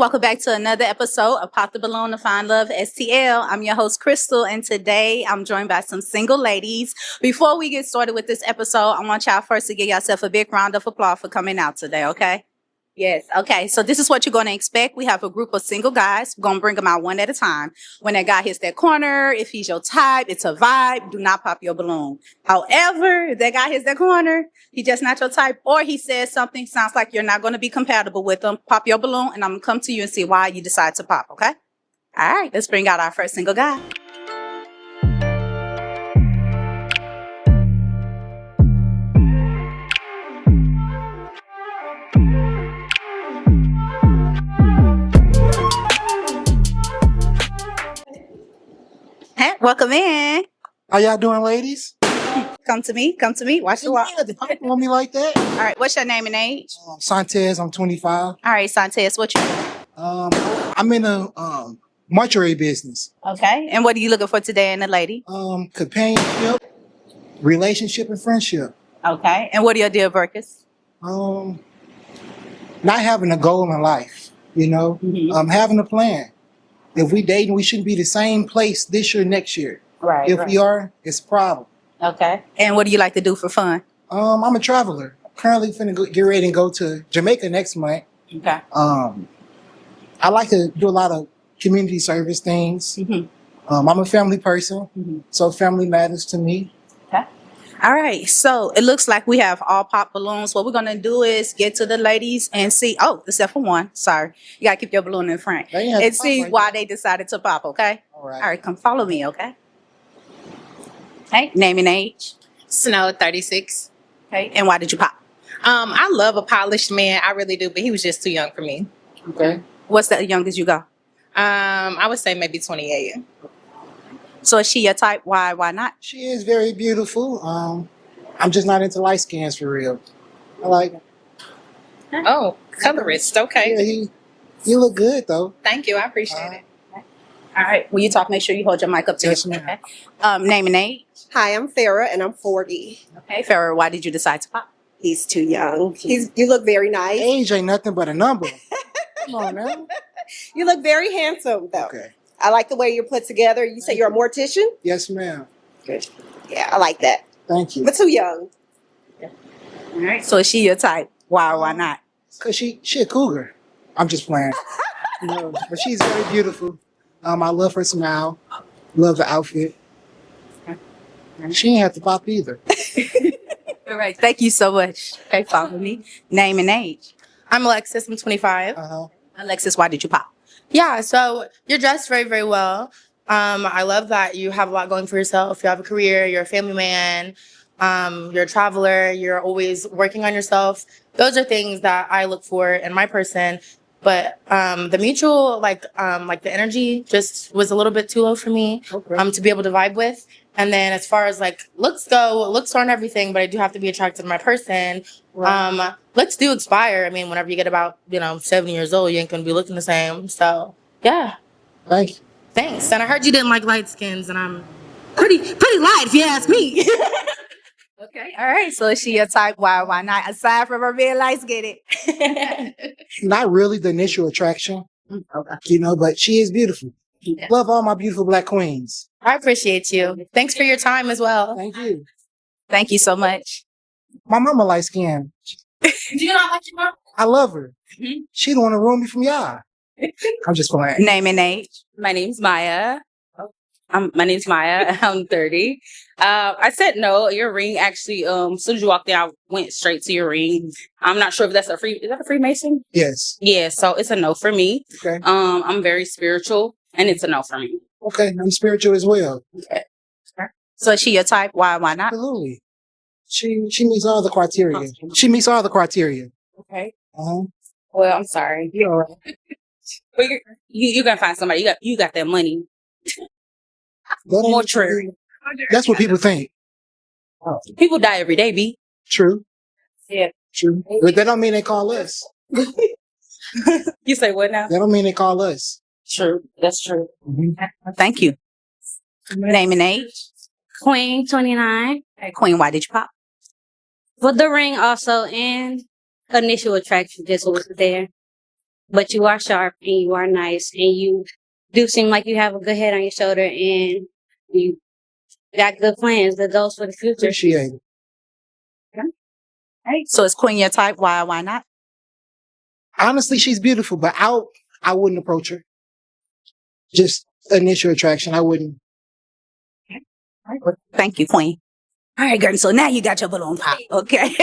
welcome back to another episode of Pop the Balloon to Find Love STL. I'm your host, Crystal, and today I'm joined by some single ladies. Before we get started with this episode, I want y'all first to give yourself a big round of applause for coming out today, okay? Yes, okay. So this is what you're going to expect. We have a group of single guys. We're going to bring them out one at a time. When that guy hits that corner, if he's your type, it's a vibe, do not pop your balloon. However, if that guy hits that corner, he's just not your type, or he says something sounds like you're not going to be compatible with him, pop your balloon, and I'm going to come to you and see why you decide to pop, okay? All right, let's bring out our first single guy. Hey, welcome in. How y'all doing, ladies? Come to me. Watch the walk. Don't on me like that. All right, what's your name and age? Santez, I'm 25. All right, Santez, what you I'm in a mortuary business. Okay, and what are you looking for today in a lady? Companionship, relationship, and friendship. Okay, and what are your deal breakers? Not having a goal in life, having a plan. If we dating, we shouldn't be the same place this year, next year. Right. If we are, it's a problem. Okay. And what do you like to do for fun? I'm a traveler. Currently finna get ready and go to Jamaica next month. Okay. I like to do a lot of community service things. I'm a family person, so family matters to me. Okay. All right. So it looks like we have all pop balloons. What we're going to do is get to the ladies and see. Oh, except for one. Sorry. You got to keep your balloon in front. And see why they decided to pop, okay? All right. All right. Come follow me, okay? Hey, name and age. Snow, 36. Okay. And why did you pop? I love a polished man. I really do, but he was just too young for me. Okay. What's the youngest you go? I would say maybe 28. So is she your type? Why not? She is very beautiful. I'm just not into light skins for real. I like it. Oh, colorist. Okay. Yeah, you look good though. Thank you. I appreciate it. All right. When you talk, make sure you hold your mic up to Yes, you. ma'am. Okay. Name and age. Hi, I'm Farrah, and I'm 40. Okay, Farrah, why did you decide to pop? He's too young. You look very nice. Age ain't nothing but a number. Come on now. You look very handsome, though. Okay. I like the way you're put together. You say you're a mortician? Yes, ma'am. Good. Yeah, I like that. Thank you. But too young. All right. So is she your type? Why not? Cause she a cougar. I'm just playing. But she's very beautiful. I love her smile. Love the outfit. She ain't have to pop either. All right. Thank you so much. Okay, follow me. Name and age. I'm Alexis. I'm 25. Alexis, why did you pop? Yeah, so you're dressed very, very well. I love that you have a lot going for yourself. You have a career, you're a family man, you're a traveler, you're always working on yourself. Those are things that I look for in my person. But the mutual, like the energy just was a little bit too low for me to be able to vibe with. And then as far as like looks go, looks aren't everything, but I do have to be attracted to my person. Right. Looks do expire. I mean, whenever you get about, 70 years old, you ain't gonna be looking the same. So yeah. Thank you. Thanks. And I heard you didn't like light skins, and I'm pretty light if you ask me. Okay. All right. So is she your type? Why not? Aside from her being light skinned. Not really the initial attraction. Okay. But she is beautiful. Yeah. Love all my beautiful black queens. I appreciate you. Thanks for your time as well. Thank you. Thank you so much. My mama light skin. Do you not like your mom? I love her. She don't want to ruin me from y'all. I'm just playing. Name and age. My name's Maya. I'm 30. I said no. Your ring actually, as soon as you walked in, I went straight to your ring. I'm not sure if is that a Freemason? Yes. Yeah, so it's a no for me. Okay. I'm very spiritual, and it's a no for me. Okay, I'm spiritual as well. Okay. So is she your type? Why not? Absolutely. She meets all the criteria. She meets all the criteria. Okay. Uh-huh. Well, I'm sorry. You're all right. But you gotta find somebody. You got that money. More true. That's what people think. People die every day, B. True. Yeah. True. But that don't mean they call us. You say what now? That don't mean they call us. True. That's true. Mm-hmm. Thank you. Name and age. Queen, 29. Hey, Queen, why did you pop? But the ring also and initial attraction just was there. but you are sharp and you are nice and you do seem like you have a good head on your shoulder and you got good plans, good goals for the future. Appreciate it. Right. So is Queen your type? Why not? Honestly, she's beautiful, but I wouldn't approach her. Just initial attraction. I wouldn't. Thank you, Queen. All right, girl. So now you got your balloon pop. Okay.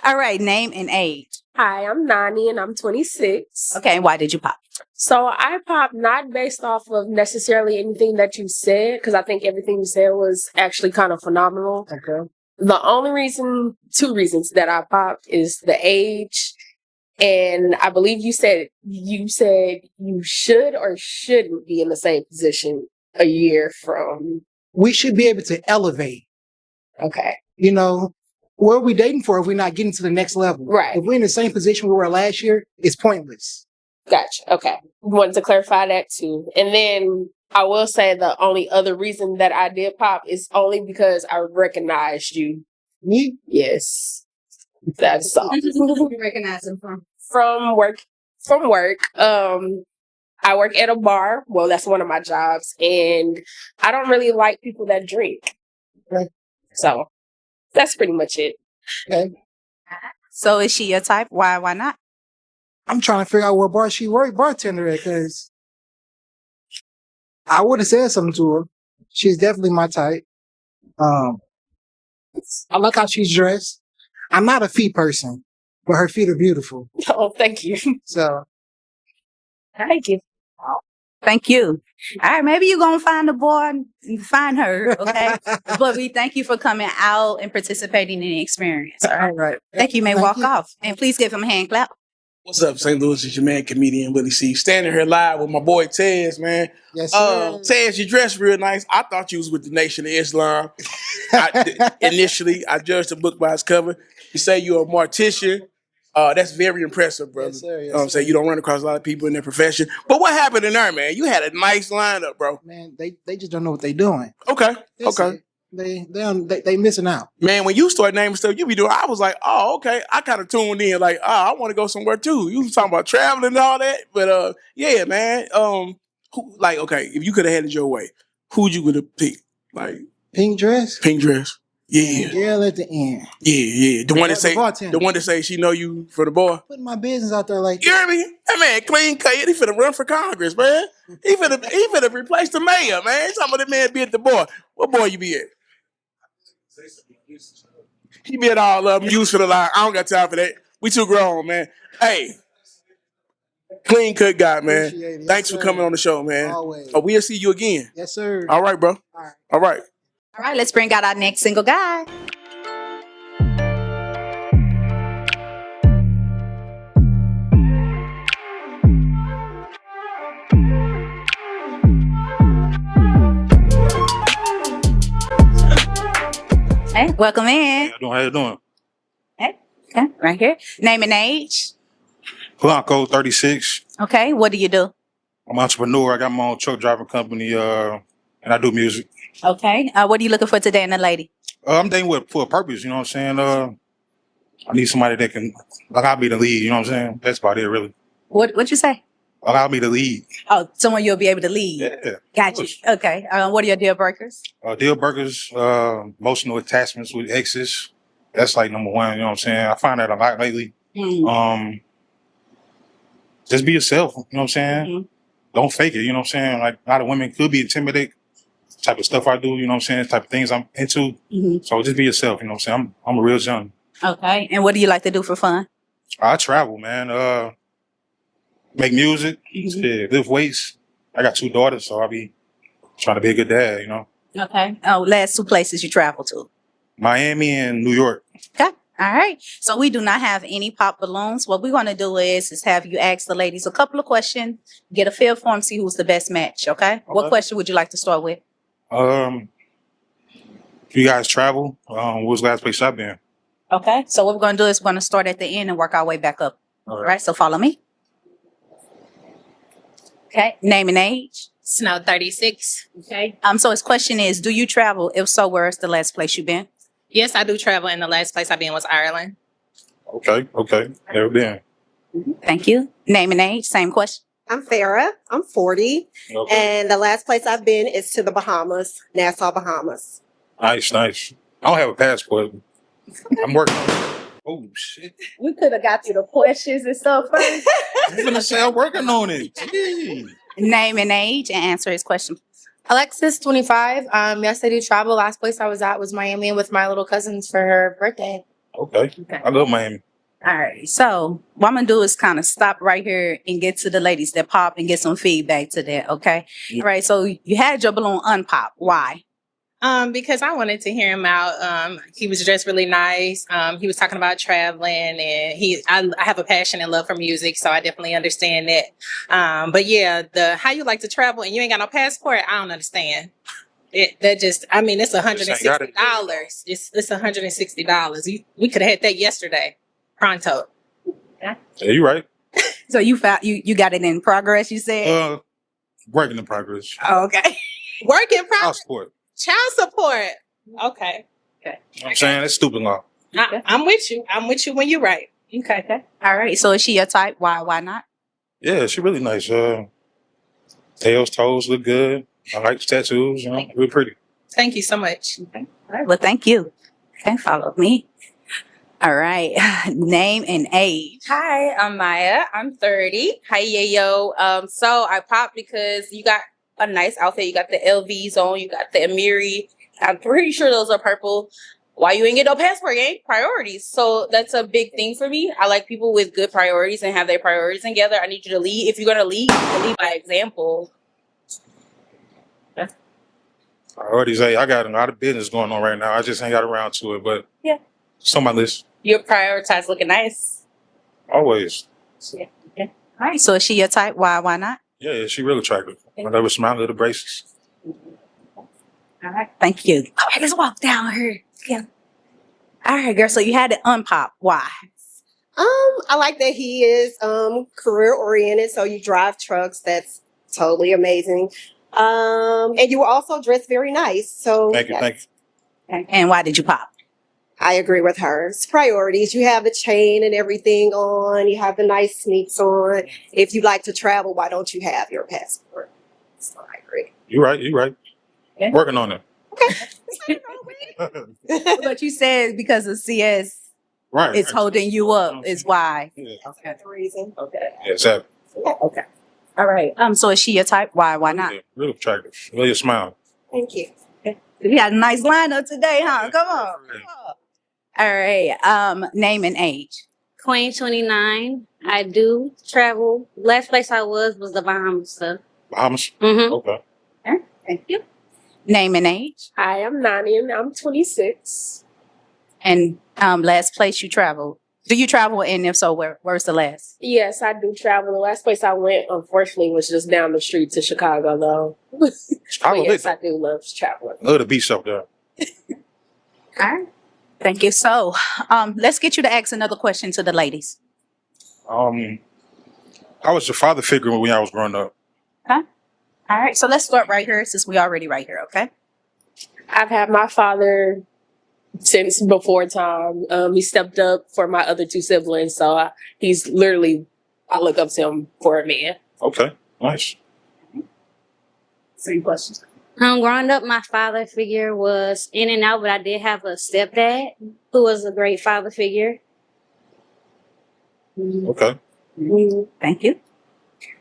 All right. Name and age. Hi, I'm Nani and I'm 26. Okay. And why did you pop? So I popped not based off of necessarily anything that you said, because I think everything you said was actually kind of phenomenal. Okay. The only reason, two reasons that I popped is the age. And I believe you said you should or shouldn't be in the same position a year from. We should be able to elevate. Okay. You know, what are we dating for if we're not getting to the next level? Right. If we're in the same position we were last year, it's pointless. Gotcha. Okay. Wanted to clarify that too. And then I will say the only other reason that I did pop is only because I recognized you. Me? Yes. That's all. You recognize him from? From work. I work at a bar. Well, that's one of my jobs. And I don't really like people that drink. Okay. So that's pretty much it. Okay. So is she your type? Why not? I'm trying to figure out what bar she worked bartender at, because I would have said something to her. She's definitely my type. I like how she's dressed. I'm not a feet person, but her feet are beautiful. Oh, thank you. So Thank you. Thank you. All right, maybe you're gonna find the boy and find her, okay? But we thank you for coming out and participating in the experience. All right. all right. Thank you. May walk off. And please give him a hand clap. What's up, St. Louis? It's your man, comedian Willie C. Standing here live with my boy Tez, man. Yes, sir. Tez, you dressed real nice. I thought you was with the Nation of Islam. Initially, I judged the book by its cover. You say you're a mortician. That's very impressive, brother. Yes, sir. Yes, Say you don't run across a lot of people in their profession. But what happened in there, man? You had a nice lineup, bro. Man, they just don't know what they're doing. Okay. That's Okay. it. They missing out. Man, when you start naming stuff you be doing, I was like, oh, okay. I kind of tuned in, like, oh, I want to go somewhere too. You was talking about traveling and all that, but yeah, man. Okay, if you could have had it your way, who'd you would have picked? Like Pink dress. pink dress, yeah, Girl at the end. yeah. The one that The say, bartender. the one that say she know you for the boy. Putting my business out there like You hear me? That man clean cut. He finna run for Congress, man. He finna replace the mayor, man. Some of the man be at the boy. What boy you be at? He be at all of them. Use for the line. I don't got time for that. We too grown, man. Hey, clean cut guy, man. Appreciate it. Yes, Thanks for sir. coming on the show, man. Always. Oh, we'll see you again. Yes, sir. All right, bro. All right. All right. All right, let's bring out our next single guy. Hey, welcome in. How you doing? Hey, okay, right here. Name and age. Blanco, 36. Okay, what do you do? I'm an entrepreneur. I got my own truck driving company, and I do music. Okay, what are you looking for today in a lady? I'm dating for a purpose, you know what I'm saying? I need somebody that can allow me to lead, you know what I'm saying? That's about it, really. What'd you say? Allow me to lead. Oh, someone you'll be able to lead. Yeah. Got you. Okay. What are your deal breakers? Deal breakers, emotional attachments with exes. That's like number one, you know what I'm saying? I find that a lot lately. Just be yourself, you know what I'm saying? Mhm. Don't fake it, you know what I'm saying? Like a lot of women could be intimidated. Type of stuff I do, you know what I'm saying? Type of things I'm into. Mhm. So just be yourself, you know what I'm saying? I'm a real young. Okay. And what do you like to do for fun? I travel, man. Make music, shit, lift weights. I got 2 daughters, so I be trying to be a good dad, you know? Okay. Oh, last 2 places you travel to. Miami and New York. Okay. All right. So we do not have any pop balloons. What we're going to do is have you ask the ladies a couple of questions, get a feel for them, see who's the best match. Okay. What question would you like to start with? If you guys travel, what was the last place I've been? Okay. So what we're going to do is we're going to start at the end and work our way back up. All right. So follow me. Okay. Name and age. Snow 36. Okay. So his question is, do you travel? If so, where's the last place you've been? Yes, I do travel, and the last place I've been was Ireland. Okay. Never been. Thank you. Name and age, same question. I'm Farah. I'm 40. Okay. And the last place I've been is to the Bahamas, Nassau, Bahamas. Nice. I don't have a passport. I'm working on it. Oh, shit. We could have got to the questions and stuff first. I'm gonna say I'm working on it. Gee. Name and age and answer his question. Alexis, 25. Yes, I do travel. Last place I was at was Miami with my little cousins for her birthday. Okay. I love Miami. All right. So what I'm gonna do is kind of stop right here and get to the ladies that pop and get some feedback to that. Okay. Yeah. All right. So you had your balloon unpop. Why? Because I wanted to hear him out. He was dressed really nice. He was talking about traveling, and I have a passion and love for music, so I definitely understand that. But yeah, how you like to travel and you ain't got no passport, I don't understand. It's $160. It's $160. We could have had that yesterday, pronto. Yeah, you right. So you found you got it in progress. You said. Working in progress. Oh, okay. Work in progress. Child support. Child support. Okay. You know what I'm saying? That's stupid law. I'm with you. I'm with you when you're right. Okay. All right. So is she your type? Why not? Yeah, she really nice. Tails, toes look good. I like the tattoos, you know, real pretty. Thank you so much. Okay. All right. Well, thank you. Okay. Follow me. All right. Name and age. Hi, I'm Maya. I'm 30. Hi, Yayo. So I popped because you got a nice outfit. You got the LVs on. You got the Amiri. I'm pretty sure those are purple. Why you ain't get no passport, gang? Priorities. So that's a big thing for me. I like people with good priorities and have their priorities together. I need you to lead. If you're going to lead, lead by example. Priorities, hey, I got a lot of business going on right now. I just ain't got around to it, but Yeah. it's on my list. You prioritize looking nice. Always. Yeah. All right. So is she your type? Why not? Yeah, she real attractive. I love her smile, little braces. All right. Thank you. All right. Let's walk down here. Yeah. All right, girl. So you had it unpop. Why? I like that he is career oriented. So you drive trucks. That's totally amazing. And you were also dressed very nice. So Thank you. And why did you pop? I agree with her. It's priorities. You have the chain and everything on. You have the nice sneaks on. If you like to travel, why don't you have your passport? So I agree. You right. Yeah. Working on it. But you said because of CS, Right. it's holding you up. Is why. Yeah. That's the reason. Okay. Yeah, exactly. Okay. All right. So is she your type? Why not? Yeah, real attractive. Really a smile. Thank you. We had a nice lineup today, huh? Come on. All right. Name and age. Queen 29. I do travel. Last place I was the Bahamas. So. Bahamas? Mm-hmm. Okay. Thank you. Name and age. Hi, I'm Nani and I'm 26. And last place you traveled. Do you travel? And if so, where's the last? Yes, I do travel. The last place I went, unfortunately, was just down the street to Chicago, though. Chicago, Yes, I do love traveling. love the beach up there. All right. Thank you. So let's get you to ask another question to the ladies. How was your father figure when I was growing up? Okay. All right. So let's start right here since we already right here. Okay. I've had my father since before time. He stepped up for my other two siblings, so I look up to him for a man. Okay, nice. Same questions. Growing up, my father figure was in and out, but I did have a stepdad who was a great father figure. Okay. Thank you.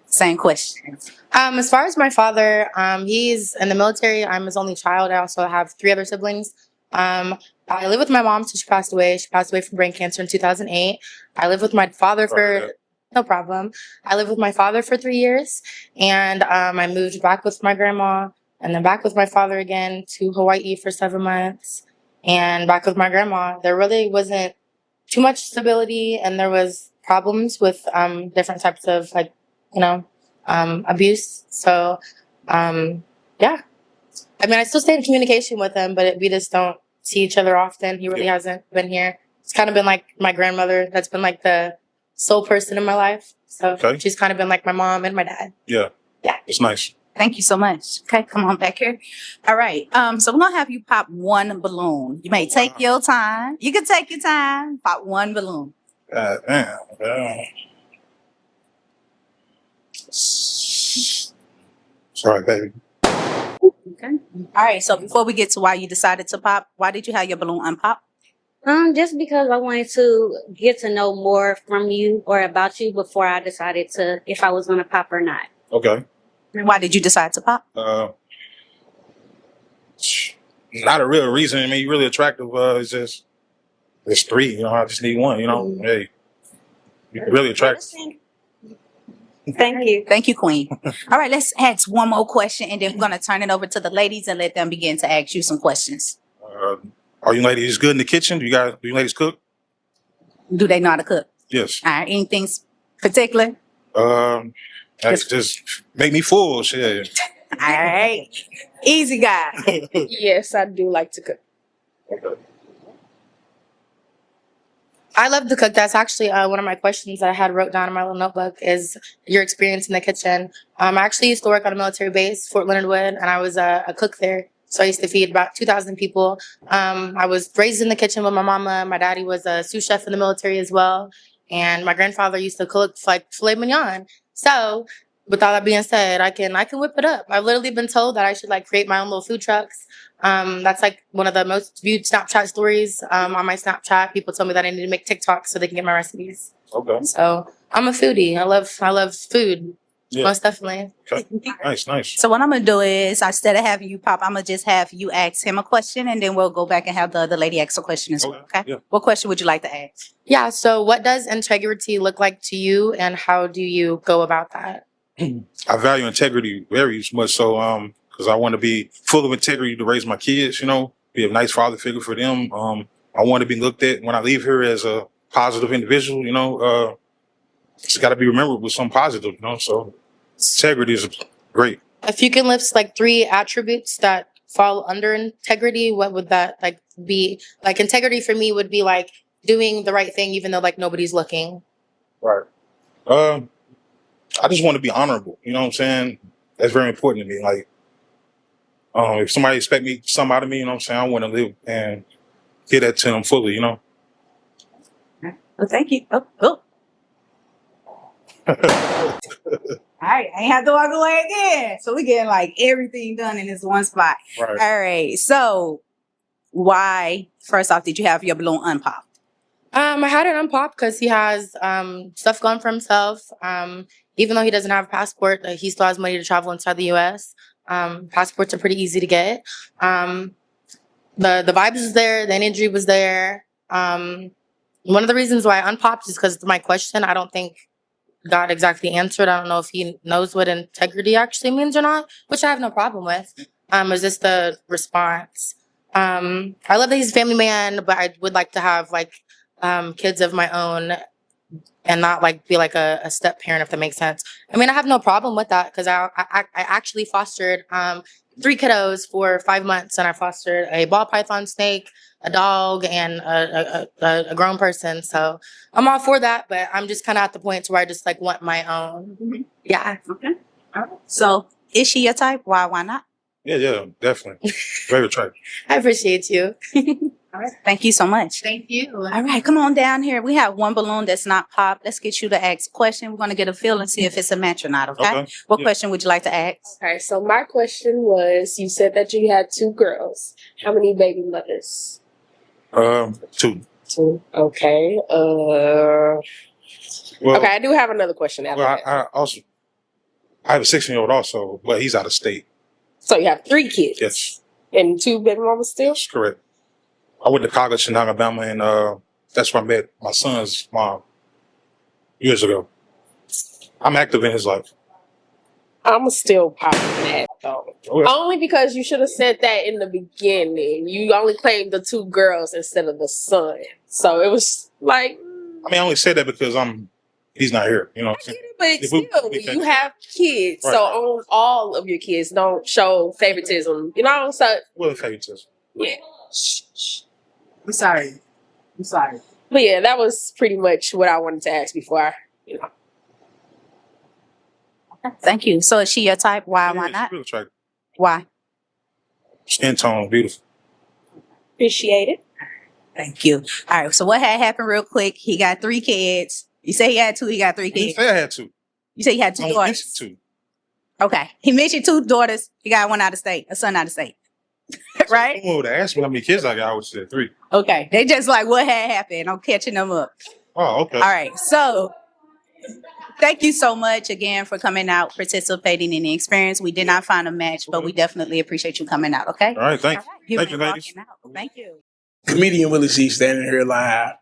Same question. As far as my father, he's in the military. I'm his only child. I also have 3 other siblings. I live with my mom since she passed away. She passed away from brain cancer in 2008. I live with my father no problem. I lived with my father for 3 years, and I moved back with my grandma, and then back with my father again to Hawaii for 7 months, and back with my grandma. There really wasn't too much stability, and there was problems with different types of abuse. So, yeah. I mean, I still stay in communication with him, but we just don't see each other often. He really hasn't been here. It's kind of been like my grandmother. That's been like the sole person in my life. So she's kind of been like my mom and my dad. Yeah. Yeah. It's nice. Thank you so much. Okay, come on back here. All right. So we're gonna have you pop one balloon. You may take your time. You can take your time. Pop one balloon. Damn. Sorry, baby. Okay. All right. So before we get to why you decided to pop, why did you have your balloon unpop? Just because I wanted to get to know more from you or about you before I decided to if I was gonna pop or not. Okay. And why did you decide to pop? Not a real reason. I mean, you're really attractive. It's just there's three. You know, I just need one. You know, hey, you're really attractive. Thank you. Thank you, Queen. All right, let's ask one more question and then we're going to turn it over to the ladies and let them begin to ask you some questions. Are you ladies good in the kitchen? Do you ladies cook? Do they know how to cook? Yes. All right, anything particular? Just make me full. Shit. All right. Easy guy. Yes, I do like to cook. I love to cook. That's actually one of my questions that I had wrote down in my little notebook is your experience in the kitchen. I actually used to work on a military base, Fort Leonard Wood, and I was a cook there. So I used to feed about 2,000 people. I was raised in the kitchen with my mama. My daddy was a sous chef in the military as well. And my grandfather used to cook like filet mignon. So with all that being said, I can whip it up. I've literally been told that I should like create my own little food trucks. That's like one of the most viewed Snapchat stories on my Snapchat. People told me that I need to make TikToks so they can get my recipes. Okay. So I'm a foodie. I love food. Yeah. Most definitely. Okay. Nice. So what I'm going to do is instead of having you pop, I'm going to just have you ask him a question and then we'll go back and have the other lady ask a question as well. Okay. Yeah. What question would you like to ask? Yeah. So what does integrity look like to you and how do you go about that? I value integrity very much so, because I want to be full of integrity to raise my kids, you know, be a nice father figure for them. I want to be looked at when I leave here as a positive individual, you know, it's got to be remembered with some positive, you know, so integrity is great. If you can list like 3 attributes that fall under integrity, what would that like be? Like integrity for me would be like doing the right thing even though like nobody's looking. Right. I just want to be honorable. You know what I'm saying? That's very important to me. Like, if somebody expect something out of me, you know what I'm saying? I want to live and give that to them fully, you know? Well, thank you. Oh. All right. I ain't have to walk away again. So we getting like everything done in this one spot. Right. All right. So why, first off, did you have your balloon unpopped? I had it unpopped because he has stuff going for himself. Even though he doesn't have a passport, he still has money to travel inside the U.S. Passports are pretty easy to get. The vibes was there. The energy was there. One of the reasons why I unpopped is because my question, I don't think God exactly answered. I don't know if he knows what integrity actually means or not, which I have no problem with. Is just the response. I love that he's a family man, but I would like to have like kids of my own and not like be like a step parent, if that makes sense. I mean, I have no problem with that because I actually fostered 3 kiddos for 5 months, and I fostered a ball python snake, a dog, and a grown person. So I'm all for that, but I'm just kind of at the point where I just like want my own. Mm-hmm. Yeah. Okay. All right. So is she your type? Why not? Yeah, definitely. Very attractive. I appreciate you. All right. Thank you so much. Thank you. All right, come on down here. We have one balloon that's not popped. Let's get you to ask a question. We're going to get a feel and see if it's a match or not, okay? What question would you like to ask? Okay, so my question was, you said that you had 2 girls. How many baby mothers? 2. 2. Okay. Well, okay, I do have another question after that. I have a 16-year-old also, but he's out of state. So you have 3 kids? Yes. And 2 baby mamas still? That's correct. I went to college in Alabama, and that's where I met my son's mom years ago. I'm active in his life. I'm still popping that, though. Okay. Only because you should have said that in the beginning. You only claimed the 2 girls instead of the son. So it was like... I mean, I only said that because he's not here, you know what I'm saying? But still, you have kids. Right. So on all of your kids, don't show favoritism, you know? So... Well, favoritism. Yeah. I'm sorry. But yeah, that was pretty much what I wanted to ask before Okay, thank you. So is she your type? Why not? Real attractive. Why? Skin tone, beautiful. Appreciate it. Thank you. All right. So what had happened real quick? He got 3 kids. You say he had 2, he got 3 I didn't kids. say I had 2. You said you had two I daughters. mentioned two. Okay. He mentioned two daughters. He got one out of state, a son out of state. Right? Someone would have asked me how many kids I got. I would say 3. Okay. They just like what had happened. I'm catching them up. Oh, okay. All right. So thank you so much again for coming out, participating in the experience. We did not find a match, but we definitely appreciate you coming out. Okay. All right. Thank you. You've Thank you, been ladies. walking out. Thank you. Comedian Willie C standing here live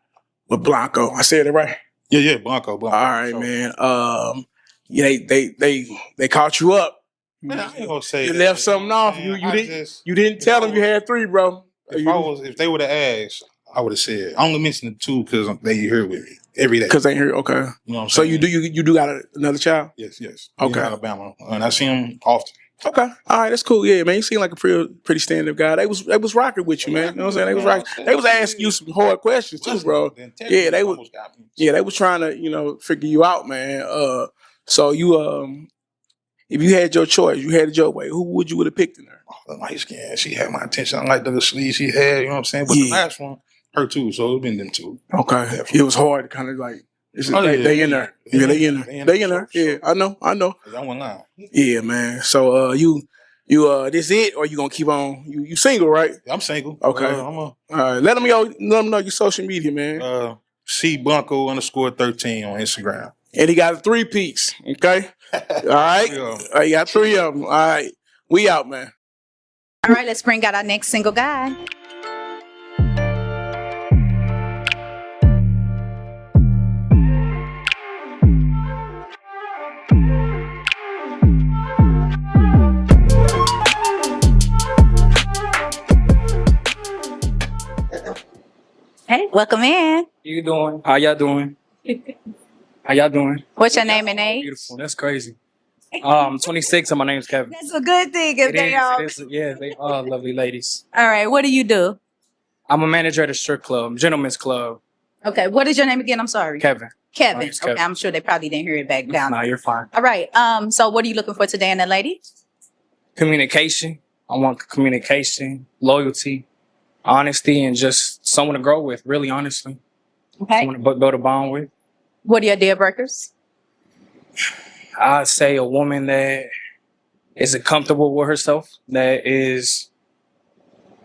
with Blanco. I said it right. Yeah, Blanco. All right, man. Yeah, they caught you up. Man, I ain't gonna say You that, left man. something off. Man, You didn't tell them you had 3, bro. If they would have asked, I would have said. I only mentioned the 2 because they here with me every day. Because they here. Okay. You know what I'm So saying? you do got another child? Yes. Okay. In Alabama, and I see him often. Okay. All right, that's cool. Yeah, man. You seem like a pretty stand-up guy. They was rocking with you, man. You know what I'm saying? They was rocking. They was asking you some hard questions too, bro. Yeah, they was trying to, figure you out, man. So you if you had your choice, you had it your way, who would you have picked in there? The light skin, she had my attention. I like the sleeve she had, you know what I'm saying? But the last one, her too, so it's been them 2. Okay. It was hard to kind of like they in there. Yeah, they in there. They in there. Yeah, I know. I went live. Yeah, man. So you this it or you gonna keep on? You single, right? I'm single. Okay. All right. Let them know your social media, man. C Blanco_13 on Instagram. And he got 3 peaks. Okay. All right. You got 3 of them. All right. We out, man. All right, let's bring out our next single guy. Hey, welcome in. You doing? How y'all doing? How y'all doing? What's your name and age? Beautiful. That's crazy. 26 and my name's Kevin. That's a good thing if they are. Yeah, they are lovely ladies. All right, what do you do? I'm a manager at a strip club, gentleman's club. Okay, what is your name again? I'm sorry. Kevin. Kevin. My name's Okay, Kevin. I'm sure they probably didn't hear it back down. Nah, you're fine. All right. So what are you looking for today in a lady? Communication. I want communication, loyalty, honesty, and just someone to grow with, really honestly. Okay. Someone to build a bond with. What are your deal breakers? I'd say a woman that isn't comfortable with herself, that is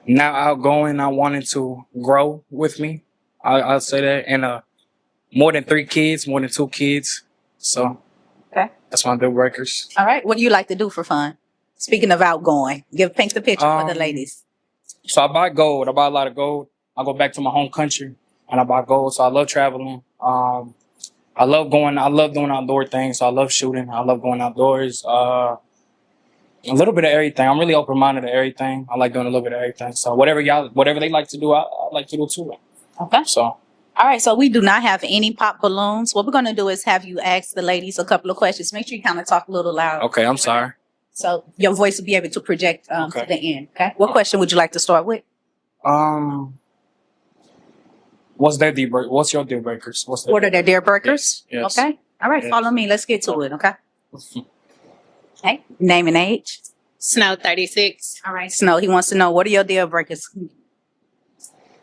not outgoing, not wanting to grow with me. I'll say that. And more than 3 kids, more than 2 kids. So that's my deal breakers. All right. What do you like to do for fun? Speaking of outgoing, paint the picture for the ladies. So I buy gold. I buy a lot of gold. I go back to my home country and I buy gold. So I love traveling. I love doing outdoor things. So I love shooting. I love going outdoors. A little bit of everything. I'm really open-minded to everything. I like doing a little bit of everything. So whatever they like to do, I like to do too. Okay. So. All right. So we do not have any pop balloons. What we're going to do is have you ask the ladies a couple of questions. Make sure you kind of talk a little loud. Okay. I'm sorry. So your voice will be able to project to the end. Okay. What question would you like to start with? What's your deal breakers? What are their deal breakers? Yes. Okay. All right. Yes. Follow me. Let's get to it. Okay. Hey, name and age. Snow 36. All right. Snow, he wants to know, what are your deal breakers?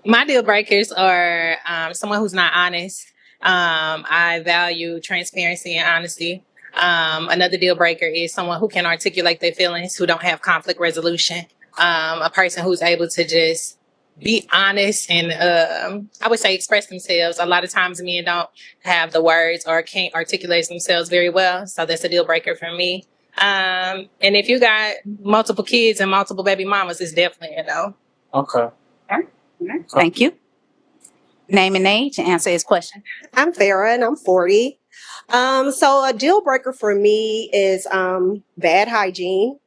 My deal breakers are someone who's not honest. I value transparency and honesty. Another deal breaker is someone who can articulate their feelings, who don't have conflict resolution. A person who's able to just be honest and I would say express themselves. A lot of times men don't have the words or can't articulate themselves very well. So that's a deal breaker for me. And if you got multiple kids and multiple baby mamas, it's definitely a no. Okay. Thank you. Name and age and answer his question. I'm Farah and I'm 40. So a deal breaker for me is bad hygiene.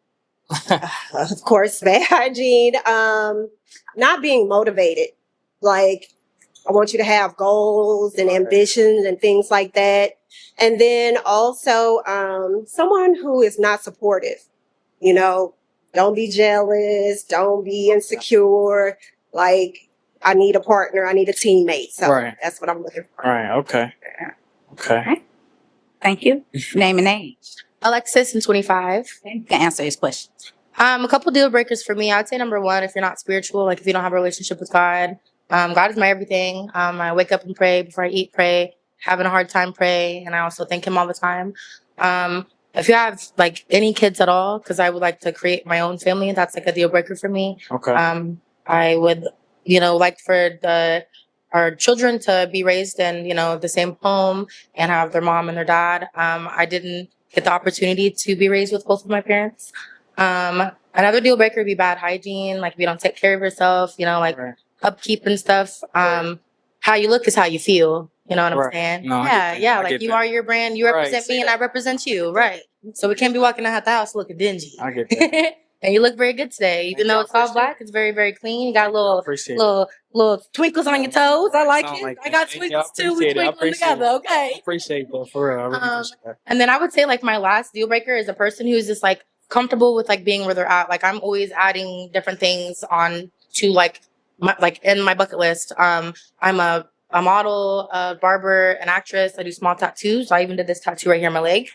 Of course, bad hygiene. Not being motivated. Like, I want you to have goals and ambitions and things like that. And then also someone who is not supportive. You know, don't be jealous. Don't be insecure. Like, I need a partner. I need a teammate. So that's what I'm looking for. All right. Okay. Okay. Thank you. Name and age. Alexis, I'm 25. You can answer his question. A couple deal breakers for me. I'd say number 1, if you're not spiritual, like if you don't have a relationship with God, God is my everything. I wake up and pray before I eat, pray, having a hard time, pray. And I also thank him all the time. If you have like any kids at all, because I would like to create my own family, that's like a deal breaker for me. Okay. I would, like for our children to be raised in, the same home and have their mom and their dad. I didn't get the opportunity to be raised with both of my parents. Another deal breaker would be bad hygiene. Like if you don't take care of yourself, like Right. upkeep and stuff. How you look is how you feel. You know what I'm Right. saying? No, I Yeah, get that. yeah. I Like get you that. are your brand. You Right, represent say me, and that. I represent you. Right. So we can't be walking out the house looking dingy. I get that. And you look very good today. Even Thank though you. it's all black, it's very, very clean. You got Appreciate it. little twinkles on your toes. I like Sound it. like I that. got Thank you. I twinkles too. We appreciate it. I twinkle appreciate together. it. Okay. Appreciate that for real. I really Um, appreciate that. and then I would say like my last deal breaker is a person who's just like comfortable with like being where they're at. Like I'm always adding different things on to like in my bucket list. I'm a model, a barber, an actress. I do small tattoos. So I even did this tattoo right here on my leg.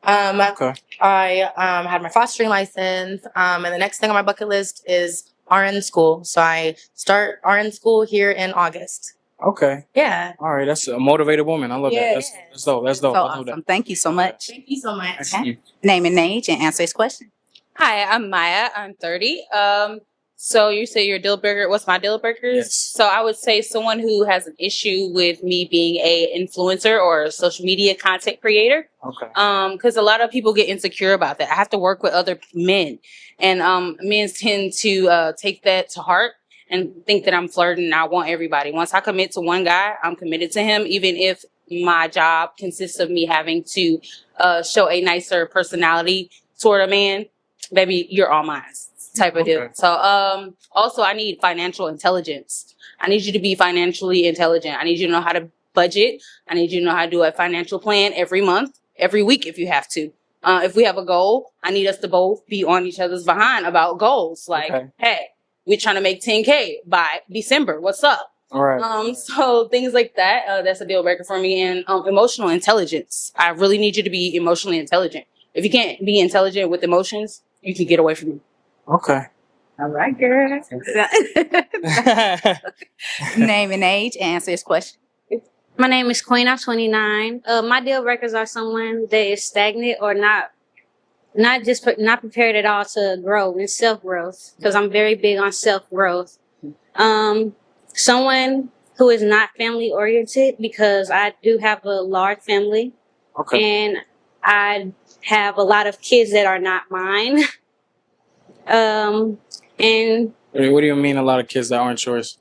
Okay. I had my fostering license. And the next thing on my bucket list is RN school. So I start RN school here in August. Okay. Yeah. All right. That's a motivated woman. I love that. That's dope. That's dope. So I love awesome. that. Thank you so much. Thank you so much. Okay. Name and age and answer his question. Hi, I'm Maya. I'm 30. So you say your deal breaker. What's my deal breakers? Yes. So I would say someone who has an issue with me being a influencer or a social media content creator. Okay. Because a lot of people get insecure about that. I have to work with other men, and men tend to take that to heart and think that I'm flirting and I want everybody. Once I commit to one guy, I'm committed to him, even if my job consists of me having to show a nicer personality toward a man. Baby, you're all mine type of deal. Okay. So also I need financial intelligence. I need you to be financially intelligent. I need you to know how to budget. I need you to know how to do a financial plan every month, every week if you have to. If we have a goal, I need us to both be on each other's behind about goals. Like, Okay. hey, we're trying to make 10K by December. What's up? All right. So things like that, that's a deal breaker for me. And emotional intelligence. I really need you to be emotionally intelligent. If you can't be intelligent with emotions, you can get away from me. Okay. All right, girl. Name and age and answer his question. My name is Queen. I'm 29. My deal breakers are someone that is stagnant or not prepared at all to grow in self growth, because I'm very big on self growth. Someone who is not family oriented, because I do have a large family. Okay. And I have a lot of kids that are not mine. And What do you mean a lot of kids that aren't yours?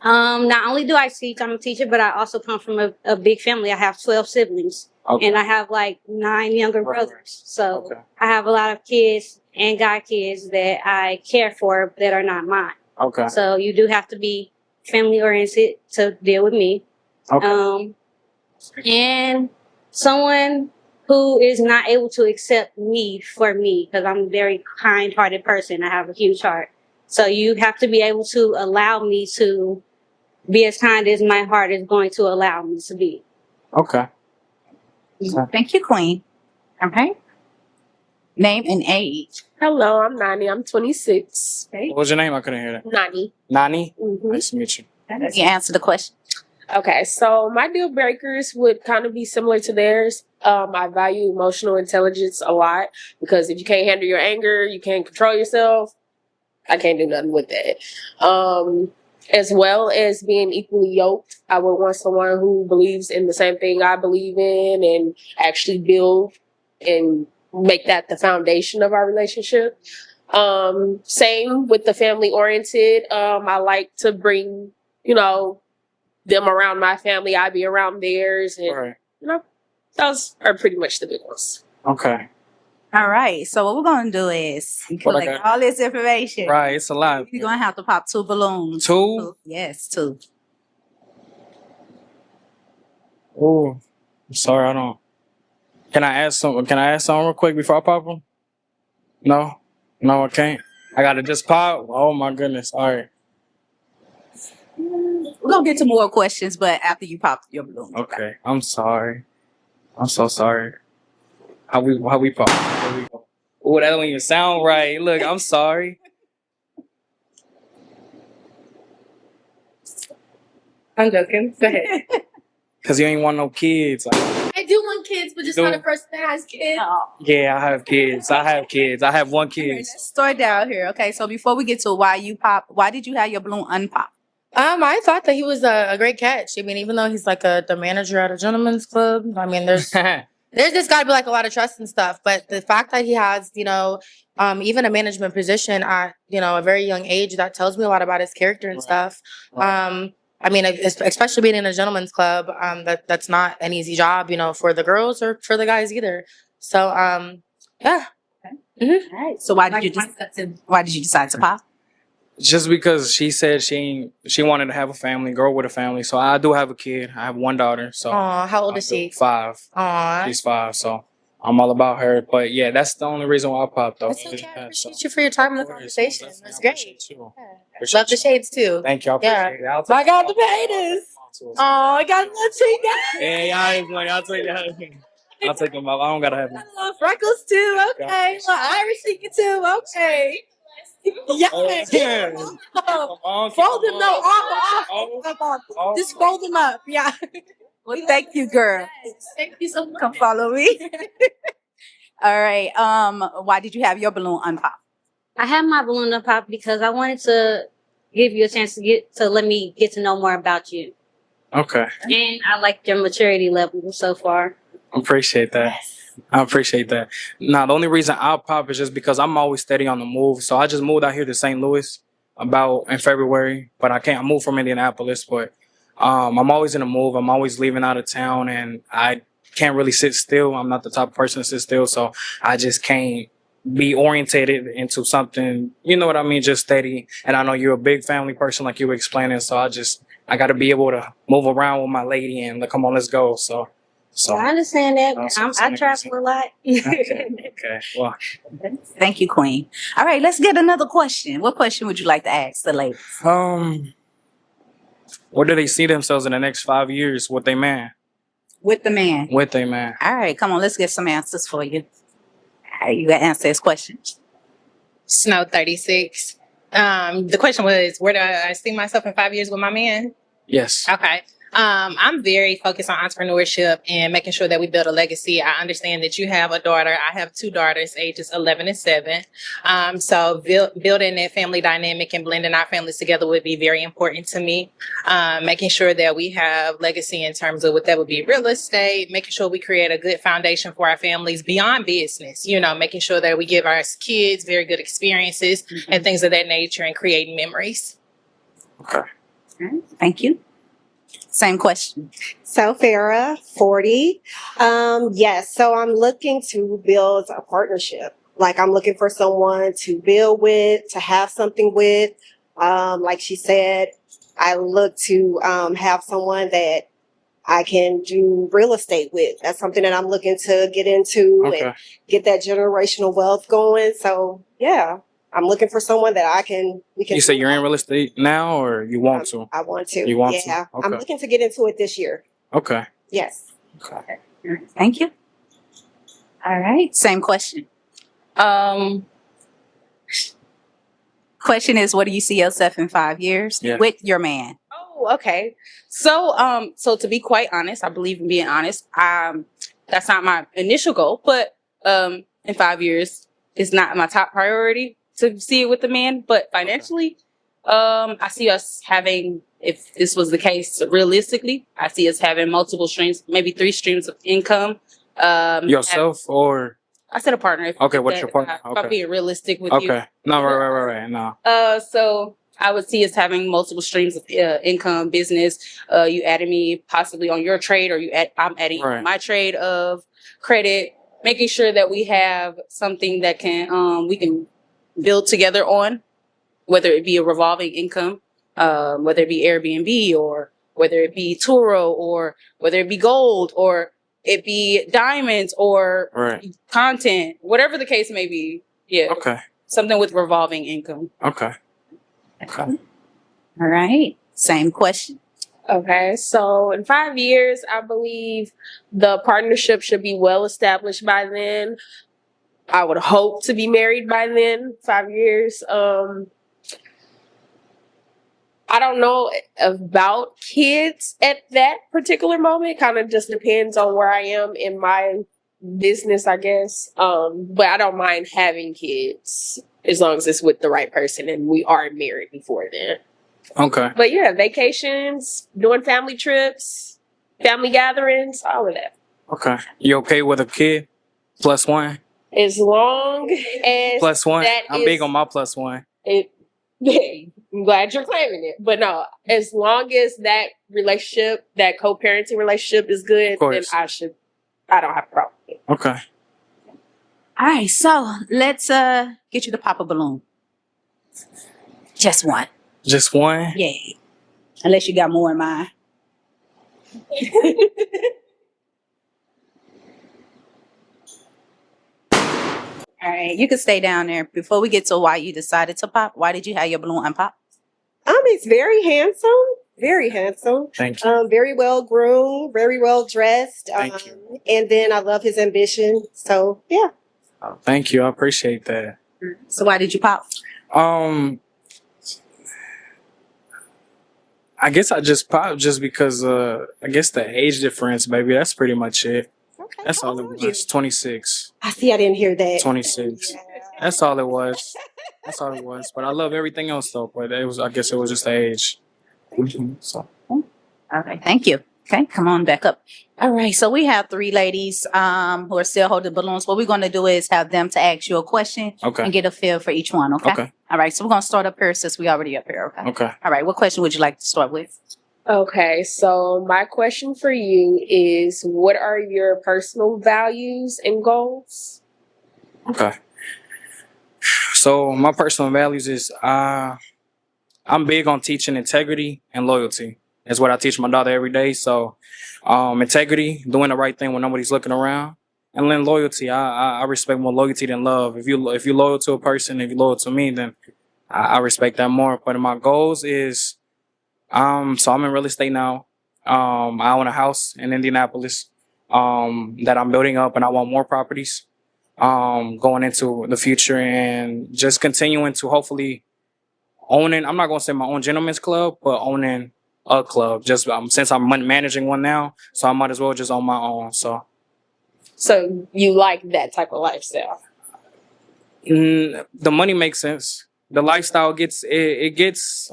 not only do I teach, I'm a teacher, but I also come from a big family. I have 12 siblings. Okay. And I have like 9 younger Right. brothers. So Okay. I have a lot of kids and god kids that I care for that are not mine. Okay. So you do have to be family oriented to deal with me. Okay. And someone who is not able to accept me for me, because I'm a very kind hearted person. I have a huge heart. So you have to be able to allow me to be as kind as my heart is going to allow me to be. Okay. Thank you, Queen. Okay. Name and age. Hello, I'm Nani. I'm 26. What was your name? I couldn't hear that. Nani. Nani? Mhm. Nice to meet you. You answer the question. Okay, so my deal breakers would kind of be similar to theirs. I value emotional intelligence a lot, because if you can't handle your anger, you can't control yourself. I can't do nothing with that. As well as being equally yoked, I would want someone who believes in the same thing I believe in and actually build and make that the foundation of our relationship. Same with the family oriented. I like to bring, them around my family. I be around theirs, and Right. those are pretty much the big ones. Okay. All right. So what we're gonna do is What I collect got? all this information. Right. It's a lot. You're gonna have to pop 2 balloons. 2? Yes, 2. Oh, I'm sorry. I don't. Can I ask something? Can I ask something real quick before I pop them? No, I can't. I gotta just pop. Oh my goodness. All right. We're gonna get to more questions, but after you pop your balloons. Okay. I'm sorry. I'm so sorry. How we pop? How we pop? Oh, that don't even sound right. Look, I'm sorry. I'm joking. Go ahead. Cause you ain't want no kids. I do want kids, but just not a person that has kids. Yeah, I have kids. I have one kid. Let's start down here. Okay, so before we get to why you pop, why did you have your balloon unpop? I thought that he was a great catch. I mean, even though he's like the manager at a gentleman's club, I mean, there's just got to be like a lot of trust and stuff. But the fact that he has, even a management position at, a very young age, that tells me a lot about his character and stuff. Right. I mean, especially being in a gentleman's club, that's not an easy job, for the girls or for the guys either. So, yeah. All right. So why did you decide to pop? Just because she said she wanted to have a family, girl with a family. So I do have a kid. I have one daughter. So how old is she? 5. She's 5. So I'm all about her. But yeah, that's the only reason why I popped though. That's okay. I appreciate you for your time in the conversation. That's great. Yeah. Love the shades too. Thank y'all. Yeah. So I got the haters. Oh, I got the shades. Yeah, y'all ain't playing. I'll take that. I'll take them out. I don't gotta have them. Little freckles too. Okay. Little Irish chicken too. Okay. Yeah. Fold them off. Just fold them up. Yeah. Well, thank you, girl. Thank you so much. Come follow me. All right. Why did you have your balloon unpop? I had my balloon unpop because I wanted to give you a chance to let me get to know more about you. Okay. And I like your maturity level so far. Appreciate that. I appreciate that. Now, the only reason I'll pop is just because I'm always steady on the move. So I just moved out here to St. Louis about in February, but I moved from Indianapolis, but I'm always in a move. I'm always leaving out of town and I can't really sit still. I'm not the type of person to sit still. So I just can't be orientated into something, you know what I mean? Just steady. And I know you're a big family person like you were explaining. So I got to be able to move around with my lady and like, come on, let's go. So I understand that. I travel a lot. Okay. Well, thank you, Queen. All right, let's get another question. What question would you like to ask the ladies? Where do they see themselves in the next 5 years with their man? With the man. With their man. All right, come on, let's get some answers for you. All right, you got to answer this question. Snow 36. The question was, where do I see myself in 5 years with my man? Yes. Okay. I'm very focused on entrepreneurship and making sure that we build a legacy. I understand that you have a daughter. I have 2 daughters, ages 11 and 7. So building that family dynamic and blending our families together would be very important to me. Making sure that we have legacy in terms of what that would be real estate, making sure we create a good foundation for our families beyond business, making sure that we give our kids very good experiences and things of that nature and creating memories. Okay. All right, thank you. Same question. So Farah, 40. Yes. So I'm looking to build a partnership. Like I'm looking for someone to build with, to have something with. Like she said, I look to have someone that I can do real estate with. That's something that I'm looking to get into and get that generational wealth going. So yeah. I'm looking for someone that we can. You say you're in real estate now or you want to? I want to. You want to? Okay. I'm looking to get into it this year. Okay. Yes. Okay. Thank you. All right. Same question. Question is, what do you see yourself in 5 years with your man? Oh, okay. So, so to be quite honest, I believe in being honest. That's not my initial goal, but in 5 years, it's not my top priority to see it with the man, but financially, I see us having, if this was the case realistically, I see us having multiple streams, maybe 3 streams of income. Yourself or? I said a partner. Okay, what's your partner? If I'm being realistic with you. Okay. No, right. No. So I would see us having multiple streams of income, business. You adding me possibly on your trade, or I'm adding my trade of credit, making sure that we have something that we can build together on, whether it be a revolving income, whether it be Airbnb or whether it be Turo or whether it be gold or it be diamonds or content, whatever the case may be. Yeah. Okay. Something with revolving income. Okay. All right. Same question. Okay, so in 5 years, I believe the partnership should be well established by then. I would hope to be married by then, 5 years. I don't know about kids at that particular moment. Kind of just depends on where I am in my business, I guess. But I don't mind having kids as long as it's with the right person and we are married before then. Okay. But yeah, vacations, doing family trips, family gatherings, all of that. Okay. You okay with a kid? +1? As long as +1? that I'm is- big on my +1. I'm glad you're claiming it. But no, as long as that relationship, that co-parenting relationship is good, then I don't have a problem with it. Okay. All right, so let's get you to pop a balloon. Just one. Just one? Yeah. Unless you got more in mind. All right, you can stay down there. Before we get to why you decided to pop, why did you have your balloon unpop? He's very handsome. Very handsome. Thank you. Very well groomed, very well dressed. Thank you. And then I love his ambition. So yeah. Oh, thank you. I appreciate that. So why did you pop? I guess I just popped just because I guess the age difference, baby. That's pretty much it. Okay. That's How all it old are you? was. 26. I see. I didn't hear that. 26. That's all it was. That's all it was. But I love everything else though. But I guess it was just the age. So. All right, thank you. Okay, come on back up. All right, so we have 3 ladies who are still holding balloons. What we're going to do is have them to ask you a question Okay. and get a feel for each one, okay? Okay. All right, so we're going to start up here since we already up here, okay? Okay. All right, what question would you like to start with? Okay, so my question for you is, what are your personal values and goals? Okay. So my personal values is I'm big on teaching integrity and loyalty. That's what I teach my daughter every day. So integrity, doing the right thing when nobody's looking around. And then loyalty. I respect more loyalty than love. If you're loyal to a person, if you're loyal to me, then I respect that more. But my goals is so I'm in real estate now. I own a house in Indianapolis that I'm building up, and I want more properties going into the future, and just continuing to hopefully owning. I'm not going to say my own gentleman's club, but owning a club. Just since I'm managing one now, so I might as well just own my own. So you like that type of lifestyle? The money makes sense. The lifestyle gets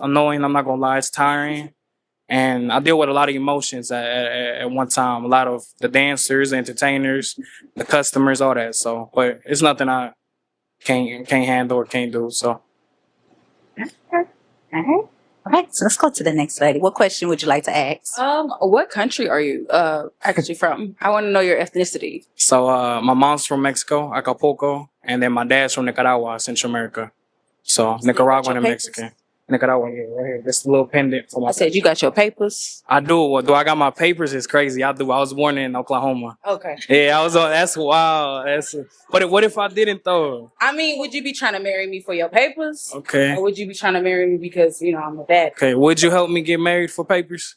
annoying. I'm not gonna lie, it's tiring, and I deal with a lot of emotions at one time. A lot of the dancers, the entertainers, the customers, all that. So, but it's nothing I can't handle or can't do. So, All right, so let's go to the next lady. What question would you like to ask? What country are you actually from? I want to know your ethnicity. so my mom's from Mexico, Acapulco, and then my dad's from Nicaragua, Central America. So Nicaraguan and papers? Mexican. Nicaragua, yeah, right here. This little pendant for my. I said you got your papers. I do. Well, do I got my papers? It's crazy. I do. I was born in Oklahoma. Okay. Yeah, I was on. That's wild. But what if I didn't though? I mean, would you be trying to marry me for your papers? Okay. Or would you be trying to marry me because, I'm a bad? Okay. Would you help me get married for papers?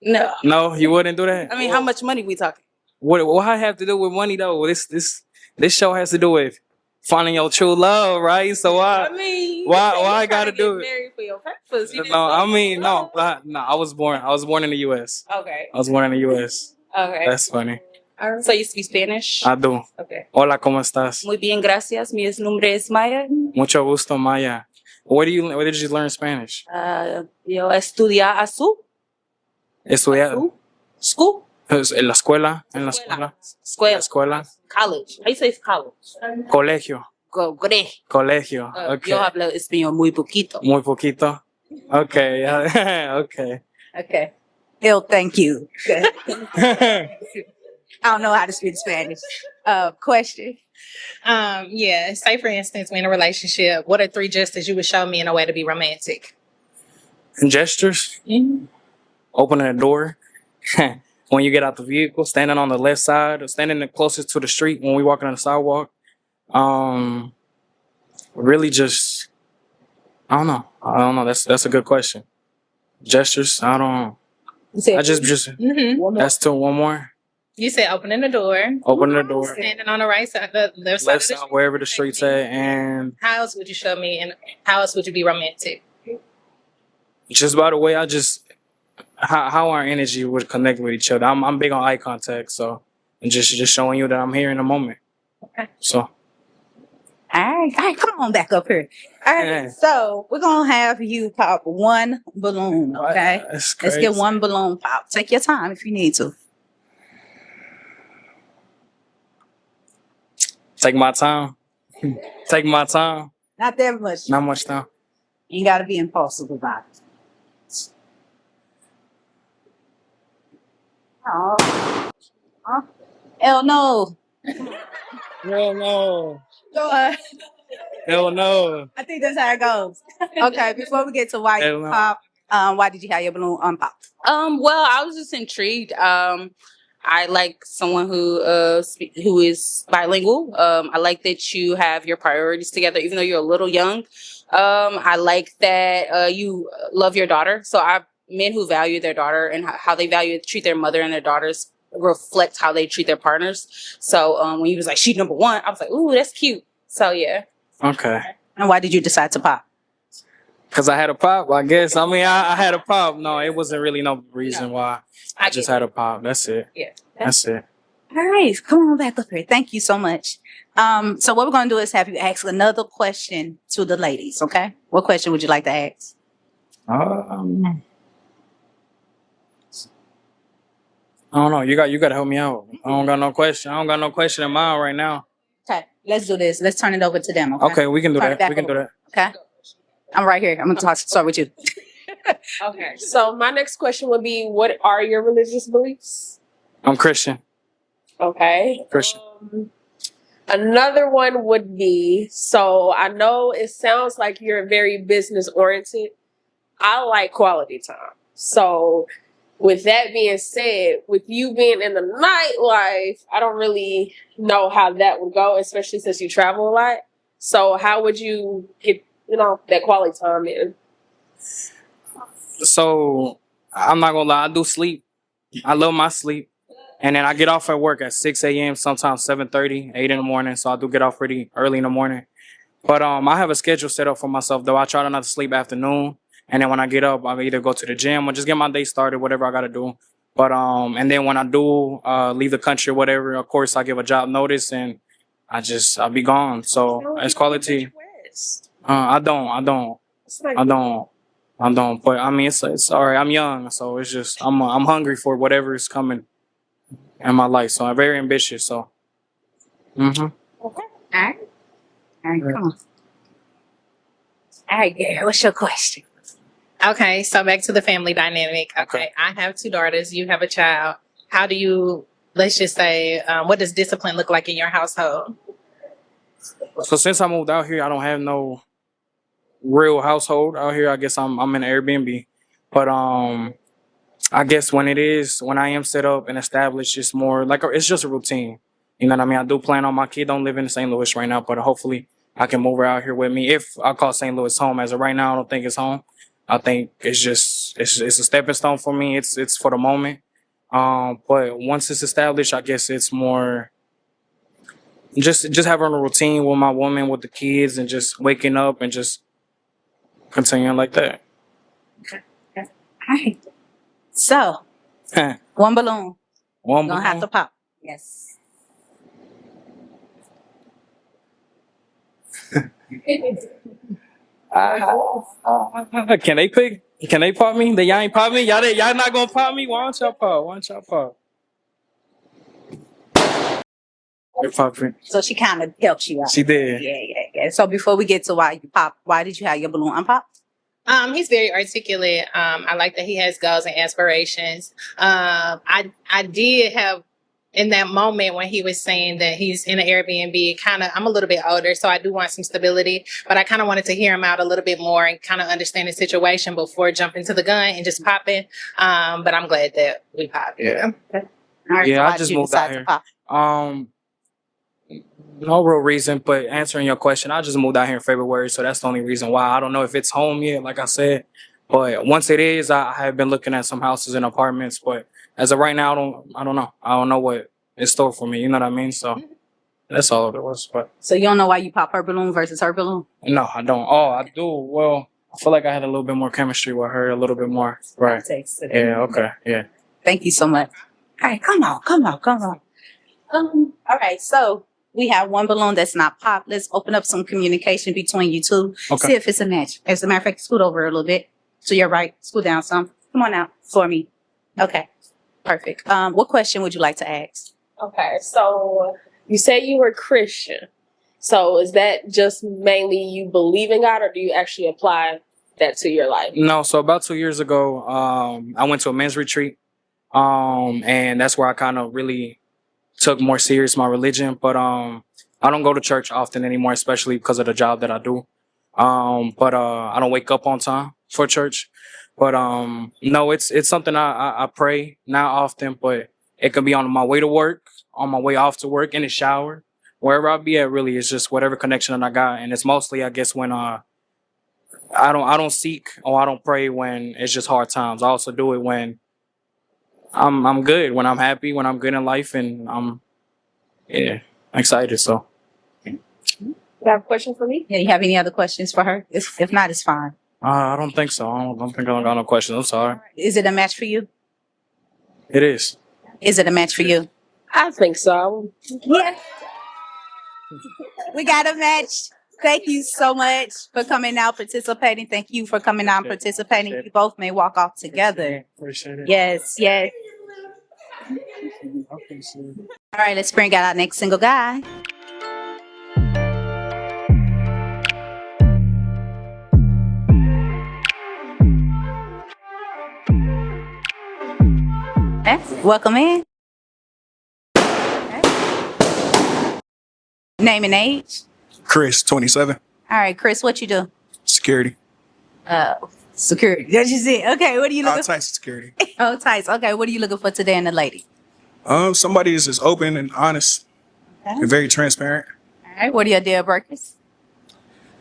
No. No, you wouldn't do that. I mean, how much money we talking? What I have to do with money though? This show has to do with finding your true love, right? So why? I mean, why you I trying gotta to do get it? married for your papers? You didn't No, say I mean no. no. I was born in the U.S. Okay. I was born in the U.S. Okay. That's funny. So you speak Spanish? I do. Okay. Hola, ¿cómo estás? Muy bien, gracias. Mi nombre es Maya. Mucho gusto, Maya. Where did you learn Spanish? Yo estudiar azul. Estudiar. School? En la escuela. En la escuela. Escuela. Escuela. College. How you say college? Colegio. Colegio. Okay. Yo hablo español muy poquito. Muy poquito. Okay. Okay. Okay. Hill, thank you. I don't know how to speak Spanish. Question. Yeah. Say for instance, we're in a relationship. What are 3 gestures you would show me in a way to be romantic? Gestures. Opening the door. When you get out the vehicle, standing on the left side, or standing the closest to the street when we walking on the sidewalk. Really just, I don't know. That's a good question. Gestures. I don't know. I just Mm-hmm. that's still one more. You said opening the door. Opening the door. Standing on the right side, the left side. Left of the side, street. wherever the street's at, and How else would you show me, and how else would you be romantic? just by the way how our energy would connect with each other. I'm big on eye contact, so and just showing you that I'm here in the moment. Okay. So All right, come on back up here. All right, Yeah. so we're gonna have you pop one balloon, okay? That's Let's crazy. get one balloon pop. Take your time if you need to. Take my time. Take my time. Not that much. Not much time. You gotta be impulsive about it. Oh, hell no. Hell no. Go ahead. Hell no. I think that's how it goes. Okay, before we get to why Hell you no. pop, why did you have your balloon unpopped? Well, I was just intrigued. I like someone who is bilingual. I like that you have your priorities together, even though you're a little young. I like that you love your daughter. So men who value their daughter and how they treat their mother and their daughters reflect how they treat their partners. So when he was like, she's number one, I was like, ooh, that's cute. So yeah. Okay. And why did you decide to pop? Because I had a pop, I guess. I mean, I had a pop. No, it wasn't really no reason why. I just had a pop. That's it. Yeah. That's it. All right, come on back up here. Thank you so much. So what we're gonna do is have you ask another question to the ladies, okay? What question would you like to ask? I don't know. You got to help me out. I don't got no question. I don't got no question in mind right now. Okay, let's do this. Let's turn it over to them, okay? Okay, we can do Turn it that. back We can do over, that. Okay? I'm right here. I'm gonna start with you. Okay. So my next question would be, what are your religious beliefs? I'm Christian. Okay. Christian. Another one would be, so I know it sounds like you're very business oriented. I like quality time. So with that being said, with you being in the nightlife, I don't really know how that would go, especially since you travel a lot. So how would you get, that quality time in? So I'm not gonna lie, I do sleep. I love my sleep. And then I get off at work at 6 a.m., sometimes 7:30, 8 in the morning. So I do get off pretty early in the morning. But I have a schedule set up for myself, though. I try not to sleep afternoon. And then when I get up, I either go to the gym or just get my day started, whatever I got to do. But and then when I do leave the country or whatever, of course, I give a job notice and I'll be gone. So it's quality. I don't. But I mean, it's all right. I'm young, so it's just I'm hungry for whatever is coming in my life. So I'm very ambitious. So. Okay. All right. All right, come on. All right, girl, what's your question? Okay, so back to the family dynamic. Okay, I have 2 daughters. You have a child. How do you, let's just say, what does discipline look like in your household? So since I moved out here, I don't have no real household out here. I guess I'm in an Airbnb. But I guess when I am set up and established, it's more like it's just a routine. You know what I mean? I do plan on my kid don't live in St. Louis right now, but hopefully I can move her out here with me. If I call St. Louis home, as of right now, I don't think it's home. I think it's a stepping stone for me. It's for the moment. But once it's established, I guess it's more just having a routine with my woman, with the kids, and just waking up and just continuing like that. Okay. All right. So, one balloon. One Gonna have to pop. Yes. Can they pick? Can they pop me? Y'all ain't pop me? Y'all not gonna pop me? Why don't y'all pop? Why don't y'all pop? They pop me. So she kind of helped you out. She did. Yeah. So before we get to why you pop, why did you have your balloon unpopped? He's very articulate. I like that he has goals and aspirations. I did have in that moment when he was saying that he's in an Airbnb, I'm a little bit older, so I do want some stability, but I kind of wanted to hear him out a little bit more and kind of understand the situation before jumping to the gun and just popping. But I'm glad that we popped. Yeah. Okay. All right, Yeah, so I why just did you moved out decide to here. pop? No real reason, but answering your question, I just moved out here in February, so that's the only reason why. I don't know if it's home yet, like I said, but once it is, I have been looking at some houses and apartments, but as of right now, I don't know. I don't know what in store for me. You know what I mean? So that's all it was. But So you don't know why you pop her balloon versus her balloon? no, I don't. Oh, I do. Well, I feel like I had a little bit more chemistry with her, a little bit more. Right. Yeah. Okay. Yeah. Thank you so much. All right, come on. All right, so we have one balloon that's not popped. Let's open up some communication between you two. Okay. See if it's a match. As a matter of fact, scoot over a little bit. To your right. Scoot down some. Come on out for me. Okay. Perfect. What question would you like to ask? Okay, so you say you were Christian. So is that just mainly you believe in God, or do you actually apply that to your life? No. So about 2 years ago, I went to a men's retreat, and that's where I kind of really took more serious my religion. But I don't go to church often anymore, especially because of the job that I do. But I don't wake up on time for church. But no, it's something I pray not often, but it could be on my way to work, on my way off to work, in the shower, wherever I be at. Really, it's just whatever connection that I got, and it's mostly, I guess, when I don't seek or I don't pray when it's just hard times. I also do it when I'm good, when I'm happy, when I'm good in life, and I'm excited. So. You have a question for me? Yeah, you have any other questions for her? If not, it's fine. I don't think so. I don't think I don't got no questions. I'm sorry. Is it a match for you? It is. Is it a match for you? I think so. Yeah. We got a match. Thank you so much for coming out, participating. Thank you for coming out and participating. You both may walk off together. Appreciate it. Yes. All right, let's bring out our next single guy. Okay, welcome in. Okay. Name and age. Chris, 27. All right, Chris, what you do? Security. Security. That's just it. Okay, what are you All looking for? types of security. Oh, tights. Okay, what are you looking for today in a lady? Somebody is just open and honest Okay. and very transparent. All right, what are your deal breakers?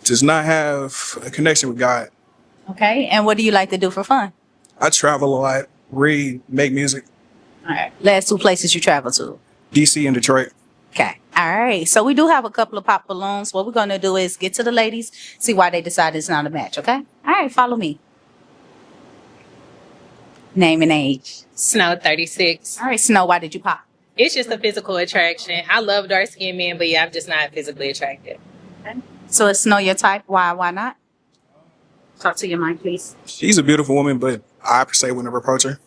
Does not have a connection with God. Okay, and what do you like to do for fun? I travel a lot, read, make music. All right, last two places you travel to. DC and Detroit. Okay. All right. So we do have a couple of pop balloons. What we're going to do is get to the ladies, see why they decide it's not a match. Okay. All right. Follow me. Name and age. Snow 36. All right. Snow, why did you pop? It's just a physical attraction. I love dark skinned men, but yeah, I'm just not physically attractive. So is Snow your type? Why not? Talk to your mind, please. She's a beautiful woman, but I per se wouldn't approach her.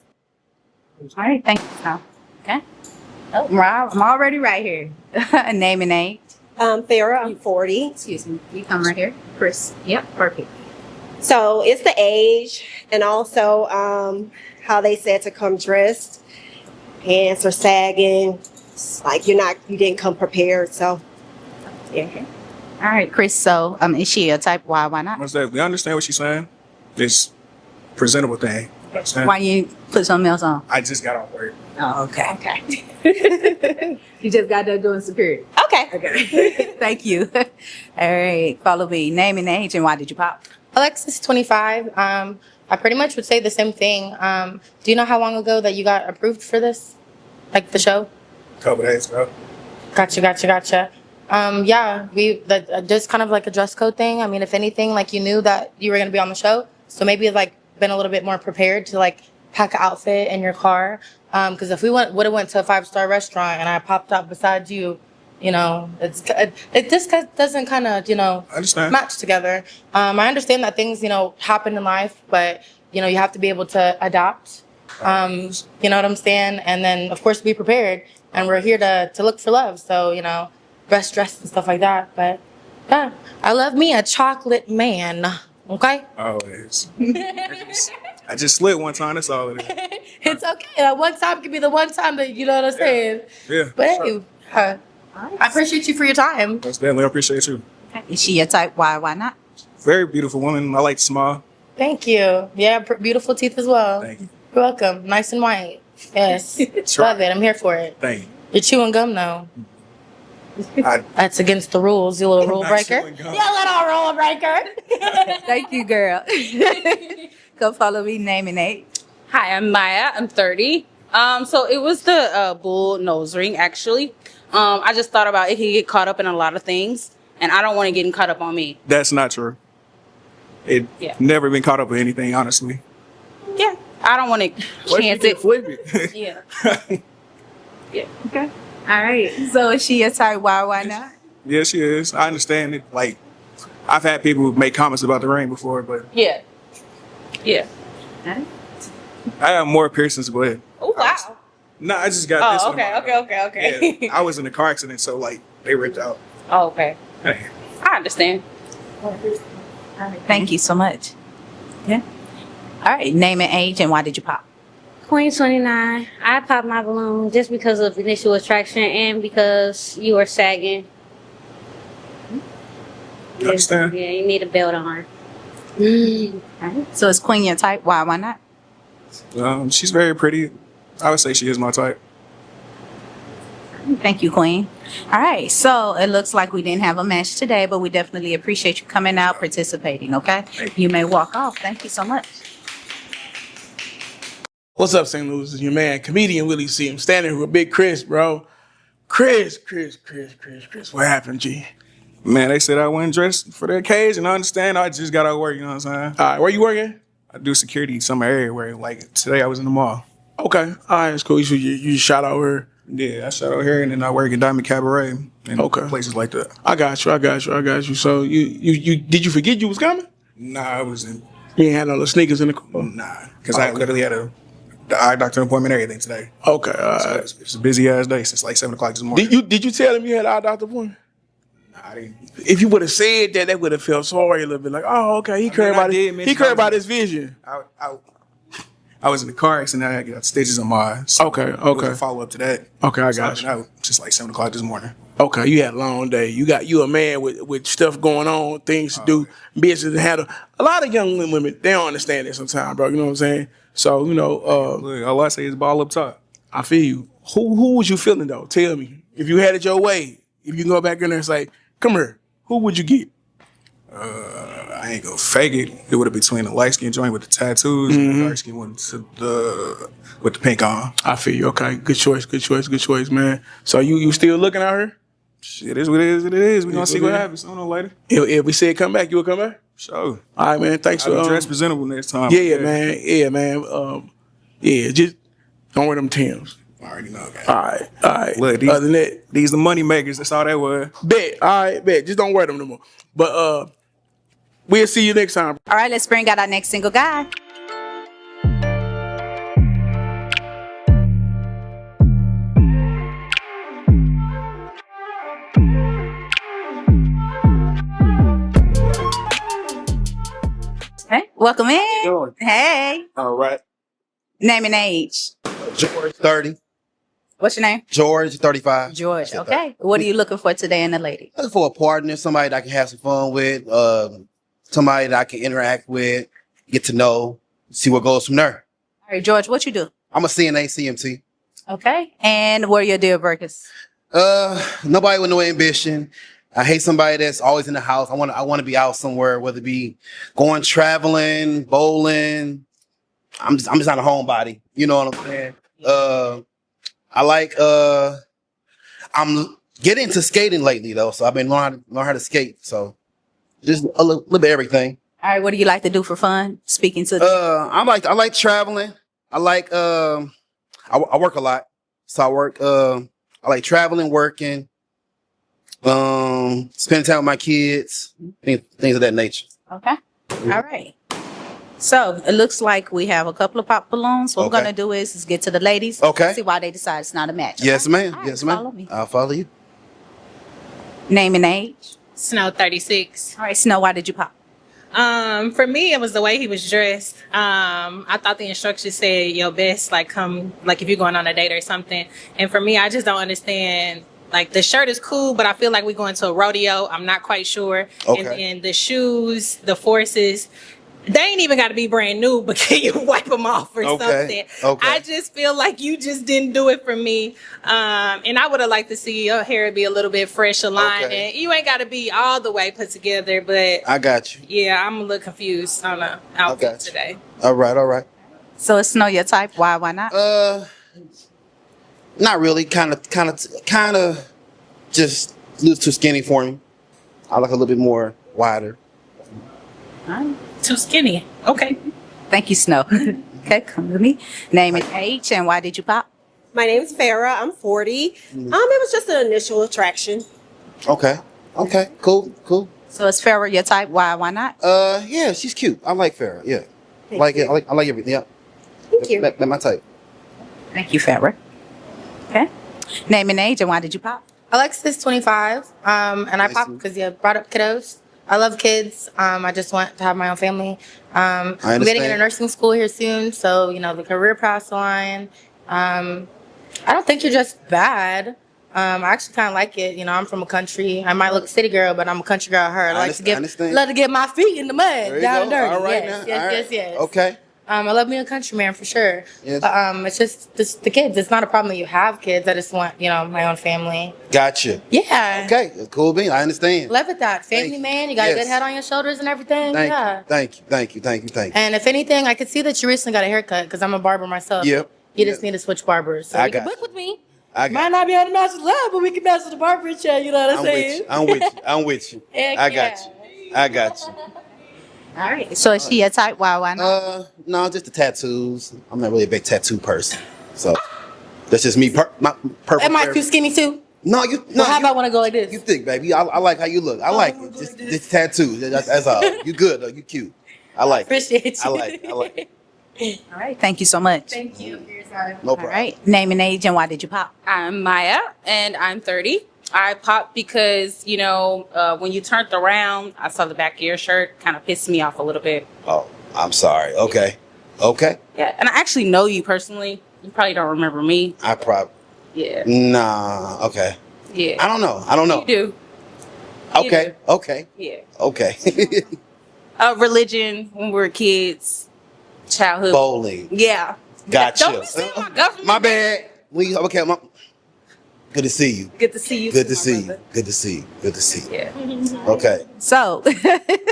All right. Thank you, Snow. Okay. Oh, I'm already right here. Name and age. Farrah, I'm 40. Excuse me. You come right here. Chris. Yep. Perfect. So it's the age and also how they said to come dressed. Pants are sagging. It's like you didn't come prepared. So yeah. All right, Chris. So is she a type? Why not? Most definitely. I understand what she's saying. It's presentable thing. Understand? Why you put something else on? I just got off work. Oh, okay. Okay. You just got done doing security. Okay. Okay. Thank you. All right. Follow me. Name and age, and why did you pop? Alexis, 25. I pretty much would say the same thing. Do you know how long ago that you got approved for this? Like the show? A couple days ago. Gotcha. Yeah, just kind of like a dress code thing. I mean, if anything, like you knew that you were going to be on the show. So maybe like been a little bit more prepared to like pack an outfit in your car. Because if we would have went to a 5-star restaurant and I popped up beside you, you know, it just doesn't kind of, Understand. match together. I understand that things, happen in life, but, you have to be able to adapt. You know what I'm saying? And then, of course, be prepared. And we're here to look for love. So, best dressed and stuff like that. But, yeah, I love me a chocolate man. Okay? Always. I just slid one time. That's all it is. It's okay. That one time could be the one time that, you know what I'm saying? Yeah. But hey, I appreciate you for your time. Most definitely. I appreciate you. Is she your type? Why not? Very beautiful woman. I like small. Thank you. Yeah, beautiful teeth as well. Thank you. You're welcome. Nice and white. Yes. Love it. I'm here for it. Thank you. You're chewing gum now. I- That's against the rules, you little rule not breaker. chewing gum. You little rule breaker. Thank you, girl. Go follow me. Name and age. Hi, I'm Maya. I'm 30. So it was the bull nose ring, actually. I just thought about it can get caught up in a lot of things, and I don't want to get caught up on me. That's not true. It Yeah. never been caught up with anything, honestly. Yeah. I don't want to What if chance you it. flip it? Yeah. Yeah. Okay. All right. So is she your type? Why not? Yeah, she is. I understand it. Like, I've had people make comments about the ring before, but Yeah. Yeah. I have more piercings, but Oh wow. no, I just got this Oh, one. okay. Yeah, I was in a car accident, so like they ripped out. Oh, okay. I understand. Thank you so much. Yeah. All right. Name and age and why did you pop? Queen 29. I popped my balloon just because of initial attraction and because you were sagging. You understand? Yeah, you need a belt on. So is Queen your type? Why not? She's very pretty. I would say she is my type. Thank you, Queen. All right. So it looks like we didn't have a match today, but we definitely appreciate you coming out, participating. Okay. You may walk off. Thank you so much. What's up, St. Louis? It's your man, comedian Willie C. I'm standing here with Big Chris, bro. Chris. What happened, G? Man, they said I wasn't dressed for the occasion. I understand. I just got out of work, you know what I'm saying? All right, where you working? I do security somewhere everywhere. Like today I was in the mall. Okay, all right, it's cool. You shot over. Yeah, I shot out here and then I work at Diamond Cabaret and Okay. places like that. I got you. So you did you forget you was coming? Nah, I wasn't. You ain't had no little sneakers in the car? Nah, because I literally had the eye doctor appointment and everything today. Okay, So it's a busy ass day since like 7 o'clock this morning. Did you tell him you had an eye doctor appointment? Nah, I didn't. If you would have said that, they would have felt sorry a little bit. Like, oh, okay, he cared about his vision. I was in the car accident. I got stitches on my eye. So Okay. It was a follow up to that. Okay, I So got I've you. been out just like 7 o'clock this morning. Okay, you had a long day. You a man with stuff going on, things to do, business to handle. A lot of young women, they don't understand that sometimes, bro. You know what I'm saying? So, Look, all I say is ball up top. I feel you. Who was you feeling though? Tell me. If you had it your way, if you can go back in there and say, come here, who would you get? I ain't gonna fake it. It would have between the light skin joint with the tattoos and the dark skin one with the pink on. I feel you. Okay, good choice, man. So you still looking at her? Shit, it is what it is. We gonna see what happens sooner or later. If we said come back, you will come back? Sure. All right, man. Thanks I'll for be dressed presentable next time. Yeah, man. Yeah, just don't wear them Timbs. I already know, guys. All right. Look, Other than that, these the money makers. That's all that was. bet. All right, bet. Just don't wear them no more. But we'll see you next time. All right. Let's bring out our next single guy. Hey, welcome in. Doing? Hey, All right. name and age. George, 30. What's your name? George, 35. George. Okay. What are you looking for today in a lady? Looking for a partner, somebody that I can have some fun with, somebody that I can interact with, get to know, see what goes from there. All right, George, what you do? I'm a CNA, CMT. Okay. And what are your deal breakers? Nobody with no ambition. I hate somebody that's always in the house. I want to be out somewhere, whether it be going traveling, bowling. I'm just not a homebody. You know what I'm saying? I'm getting into skating lately though, so I've been learning how to skate. So just a little bit of everything. All right, what do you like to do for fun? Speaking to I like traveling. I like I work a lot. So I like traveling, working, spending time with my kids, things of that nature. Okay. All right. So it looks like we have a couple of pop balloons. What we're Okay. gonna do is get to the ladies. Okay. See why they decide it's not a match. Yes, okay? ma'am. All right, Yes, ma'am. Follow me. I'll follow you. Name and age. Snow 36. All right, Snow. Why did you pop? For me, it was the way he was dressed. I thought the instructions said your best, like come, like if you're going on a date or something. And for me, I just don't understand. Like the shirt is cool, but I feel like we're going to a rodeo. I'm not quite sure. Okay. And the shoes, the forces, they ain't even got to be brand new, but can you wipe them off or Okay. something? Okay. I just feel like you just didn't do it for me. And I would have liked to see your hair be a little bit fresh aligned. Okay. And you ain't got to be all the way put together, but I got you. yeah, I'm a little confused on the outfit got you. today. All right. So it's Snow your type. Why? Why not? Not really. Kind of, just a little too skinny for me. I like a little bit more wider. All right. too skinny. Okay. Thank you, Snow. Okay, come to me. Name and age, and why did you pop? My name is Farah. I'm 40. It was just an initial attraction. Okay. Okay. Cool. Cool. So is Farrah your type? Why not? Yeah, she's cute. I like Farrah. Yeah. Thank Like you. it. I like everything. Yeah. Thank you. That's my type. Thank you, Farrah. Okay. Name and age, and why did you pop? Alexis, 25. And I Nice pop to- because you brought up kiddos. I love kids. I just want to have my own family. I'm getting understand. into nursing school here soon, so the career path's line. I don't think you're just bad. I actually kind of like it. I'm from a country. I might look a city girl, but I'm a country girl. I like to understand. love to get my feet in the mud, There you down go. and dirty. All right yes, now. yes, All yes, right. yes. Okay. I love being a country man for sure. Yes. But it's just the kids. It's not a problem that you have kids. I just want my own family. Gotcha. Yeah. Okay. Cool bean. I understand. Love it that family Thank you. man. You got a Yes. good head on your shoulders and everything. Thank yeah. you. Thank you. Thank you. Thank you. Thank you. And if anything, I could see that you recently got a haircut because I'm a barber myself. Yep. You just need to switch barbers. So I you can got book with me. I Might got. not be able to match the love, but we can match the barber chair. You know what I'm I'm with saying? you. I'm with you. I'm with you. Heck I got you. I got you. All right. So is she your type? Why not? No, just the tattoos. I'm not really a big tattoo person, so that's just me. My perfect. Am I too skinny too? No, you. No, Well, how you, about when I go like this? you think, baby? I like how you look. I like it. Just this tattoo. That's all. You good though. You cute. I like it. Appreciate you. I like it. I like it. All right. Thank you so much. Thank you for your time. No All problem. right. Name and age, and why did you pop? I'm Maya, and I'm 30. I popped because, when you turned around, I saw the back of your shirt, kind of pissed me off a little bit. Oh, I'm sorry. Okay. Okay. Yeah, and I actually know you personally. You probably don't remember me. I probably. Yeah, Nah. Okay. yeah. I don't know. I don't know. You do. Okay. Okay. Yeah. Okay. Religion when we were kids, childhood. Bowling. Yeah. Gotcha. Don't be saying my government. My bad. Okay. Good to see you. Good to see you. Good too, to my see you. brother. Good to see you. Good to see you. Yeah. Okay. So,